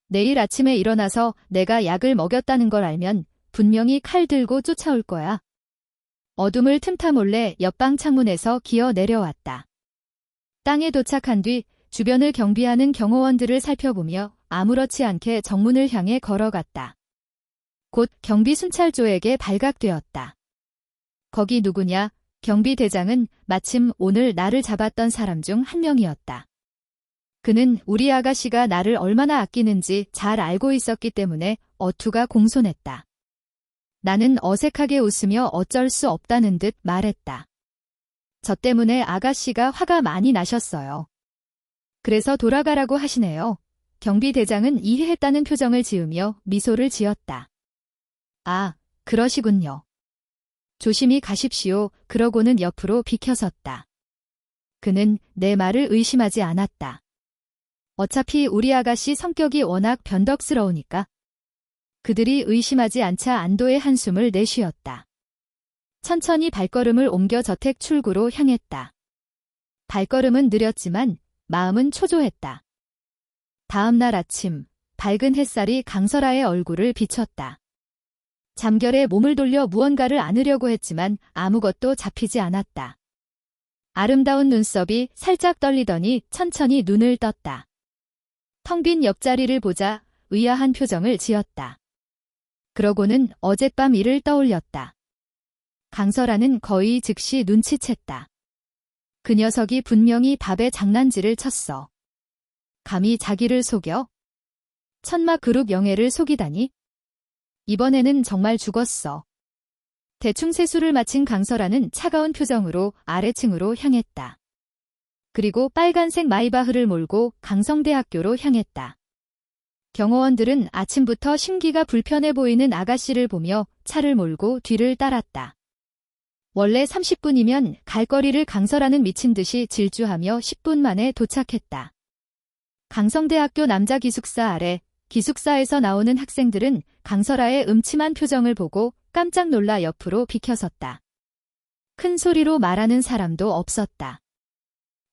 내일 아침에 일어나서 내가 약을 먹였다는 걸 알면 분명히 칼 들고 쫓아올 거야. 어둠을 틈타 몰래 옆방 창문에서 기어 내려왔다. 땅에 도착한 뒤 주변을 경비하는 경호원들을 살펴보며 아무렇지 않게 정문을 향해 걸어갔다. 곧 경비 순찰조에게 발각되었다. 거기 누구냐? 경비대장은 마침 오늘 나를 잡았던 사람 중 한 명이었다. 그는 우리 아가씨가 나를 얼마나 아끼는지 잘 알고 있었기 때문에 어투가 공손했다. 나는 어색하게 웃으며 어쩔 수 없다는 듯 말했다. 저 때문에 아가씨가 화가 많이 나셨어요. 그래서 돌아가라고 하시네요. 경비대장은 이해했다는 표정을 지으며 미소를 지었다. 아, 그러시군요. 조심히 가십시오. 그러고는 옆으로 비켜섰다. 그는 내 말을 의심하지 않았다. 어차피 우리 아가씨 성격이 워낙 변덕스러우니까. 그들이 의심하지 않자 안도의 한숨을 내쉬었다. 천천히 발걸음을 옮겨 저택 출구로 향했다. 발걸음은 느렸지만 마음은 초조했다. 다음 날 아침, 밝은 햇살이 강설아의 얼굴을 비췄다. 잠결에 몸을 돌려 무언가를 안으려고 했지만 아무것도 잡히지 않았다. 아름다운 눈썹이 살짝 떨리더니 천천히 눈을 떴다. 텅 빈 옆자리를 보자 의아한 표정을 지었다. 그러고는 어젯밤 일을 떠올렸다. 강설아는 거의 즉시 눈치챘다. 그 녀석이 분명히 밥에 장난질을 쳤어. 감히 자기를 속여? 천마 그룹 영애를 속이다니? 이번에는 정말 죽었어. 대충 세수를 마친 강설아는 차가운 표정으로 아래층으로 향했다. 그리고 빨간색 마이바흐를 몰고 강성대학교로 향했다. 경호원들은 아침부터 심기가 불편해 보이는 아가씨를 보며 차를 몰고 뒤를 따랐다. 원래 30분이면 갈 거리를 강설아는 미친 듯이 질주하며 10분 만에 도착했다. 강성대학교 남자 기숙사 아래 기숙사에서 나오는 학생들은 강설아의 음침한 표정을 보고 깜짝 놀라 옆으로 비켜섰다. 큰 소리로 말하는 사람도 없었다.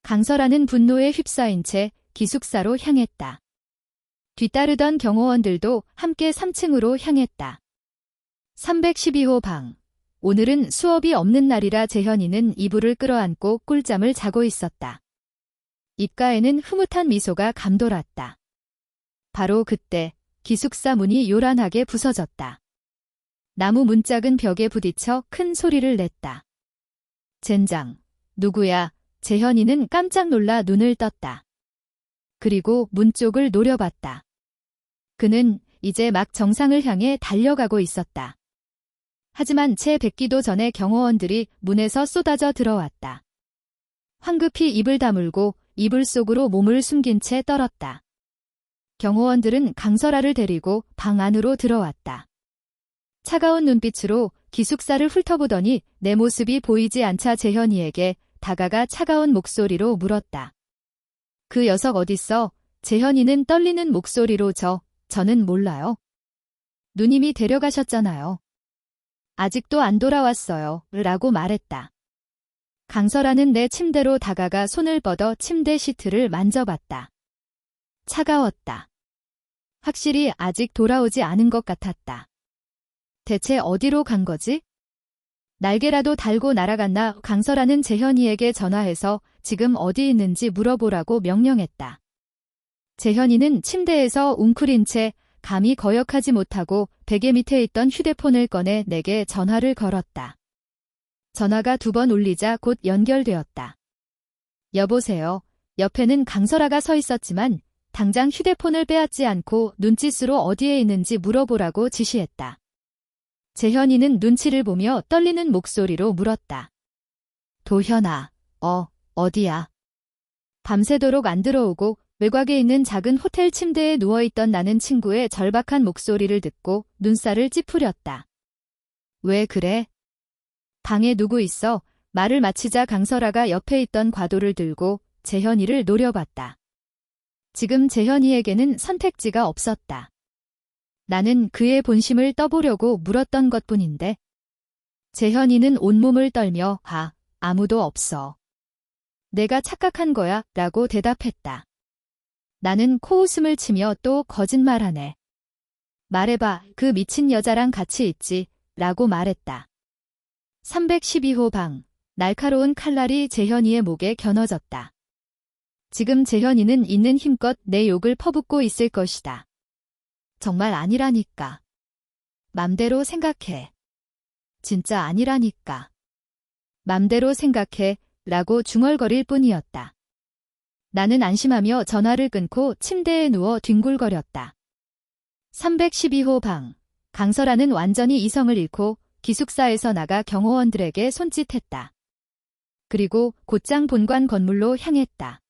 강설아는 분노에 휩싸인 채 기숙사로 향했다. 뒤따르던 경호원들도 함께 3층으로 향했다. 312호 방. 오늘은 수업이 없는 날이라 재현이는 이불을 끌어안고 꿀잠을 자고 있었다. 입가에는 흐뭇한 미소가 감돌았다. 바로 그때 기숙사 문이 요란하게 부서졌다. 나무 문짝은 벽에 부딪혀 큰 소리를 냈다. 젠장, 누구야? 재현이는 깜짝 놀라 눈을 떴다. 그리고 문 쪽을 노려봤다. 그는 이제 막 정상을 향해 달려가고 있었다. 하지만 채 뵙기도 전에 경호원들이 문에서 쏟아져 들어왔다. 황급히 입을 다물고 이불 속으로 몸을 숨긴 채 떨었다. 경호원들은 강설아를 데리고 방 안으로 들어왔다. 차가운 눈빛으로 기숙사를 훑어보더니 내 모습이 보이지 않자 재현이에게 다가가 차가운 목소리로 물었다. 그 녀석 어딨어? 재현이는 떨리는 목소리로 저는 몰라요. 누님이 데려가셨잖아요. 아직도 안 돌아왔어요. 라고 말했다. 강설아는 내 침대로 다가가 손을 뻗어 침대 시트를 만져봤다. 차가웠다. 확실히 아직 돌아오지 않은 것 같았다. 대체 어디로 간 거지? 날개라도 달고 날아갔나? 강설아는 재현이에게 전화해서 지금 어디 있는지 물어보라고 명령했다. 재현이는 침대에서 웅크린 채 감히 거역하지 못하고 베개 밑에 있던 휴대폰을 꺼내 내게 전화를 걸었다. 전화가 2번 울리자 곧 연결되었다. 여보세요. 옆에는 강설아가 서 있었지만 당장 휴대폰을 빼앗지 않고 눈짓으로 어디에 있는지 물어보라고 지시했다. 재현이는 눈치를 보며 떨리는 목소리로 물었다. 도현아, 어디야? 밤새도록 안 들어오고 외곽에 있는 작은 호텔 침대에 누워있던 나는 친구의 절박한 목소리를 듣고 눈살을 찌푸렸다. 왜 그래? 방에 누구 있어? 말을 마치자 강설아가 옆에 있던 과도를 들고 재현이를 노려봤다. 지금 재현이에게는 선택지가 없었다. 나는 그의 본심을 떠보려고 물었던 것뿐인데. 재현이는 온몸을 떨며 아무도 없어. 내가 착각한 거야 라고 대답했다. 나는 코웃음을 치며 또 거짓말하네. 말해봐, 그 미친 여자랑 같이 있지 라고 말했다. 312호 방. 날카로운 칼날이 재현이의 목에 겨눠졌다. 지금 재현이는 있는 힘껏 내 욕을 퍼붓고 있을 것이다. 정말 아니라니까. 맘대로 생각해. 진짜 아니라니까. 맘대로 생각해 라고 중얼거릴 뿐이었다. 나는 안심하며 전화를 끊고 침대에 누워 뒹굴거렸다. 312호 방. 강설아는 완전히 이성을 잃고 기숙사에서 나가 경호원들에게 손짓했다. 그리고 곧장 본관 건물로 향했다.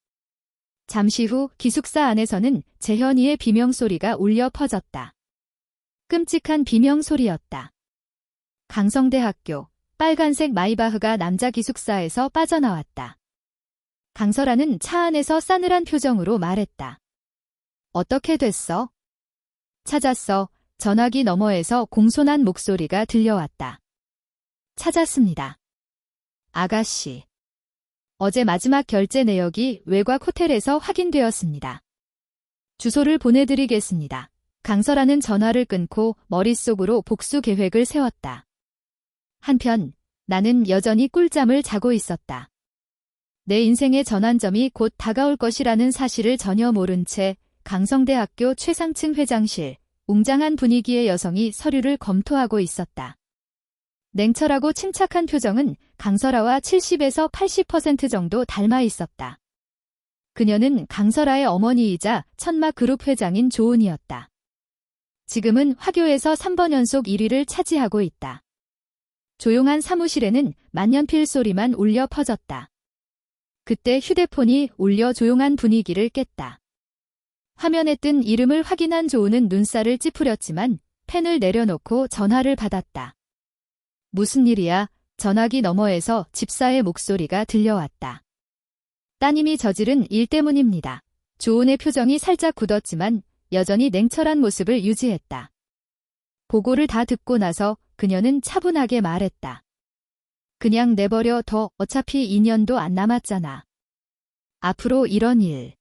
잠시 후 기숙사 안에서는 재현이의 비명소리가 울려 퍼졌다. 끔찍한 비명소리였다. 강성대학교. 빨간색 마이바흐가 남자 기숙사에서 빠져나왔다. 강설아는 차 안에서 싸늘한 표정으로 말했다. 어떻게 됐어? 찾았어. 전화기 너머에서 공손한 목소리가 들려왔다. 찾았습니다. 아가씨. 어제 마지막 결제 내역이 외곽 호텔에서 확인되었습니다. 주소를 보내드리겠습니다. 강설아는 전화를 끊고 머릿속으로 복수 계획을 세웠다. 한편 나는 여전히 꿀잠을 자고 있었다. 내 인생의 전환점이 곧 다가올 것이라는 사실을 전혀 모른 채 강성대학교 최상층 회장실, 웅장한 분위기의 여성이 서류를 검토하고 있었다. 냉철하고 침착한 표정은 강설아와 70에서 80% 정도 닮아 있었다. 그녀는 강설아의 어머니이자 천막 그룹 회장인 조은이었다. 지금은 화교에서 3번 연속 1위를 차지하고 있다. 조용한 사무실에는 만년필 소리만 울려 퍼졌다. 그때 휴대폰이 울려 조용한 분위기를 깼다. 화면에 뜬 이름을 확인한 조은은 눈살을 찌푸렸지만 펜을 내려놓고 전화를 받았다. 무슨 일이야? 전화기 너머에서 집사의 목소리가 들려왔다. 따님이 저지른 일 때문입니다. 조은의 표정이 살짝 굳었지만 여전히 냉철한 모습을 유지했다. 보고를 다 듣고 나서 그녀는 차분하게 말했다. 그냥 내버려 둬. 어차피 2년도 안 남았잖아. 앞으로 이런 일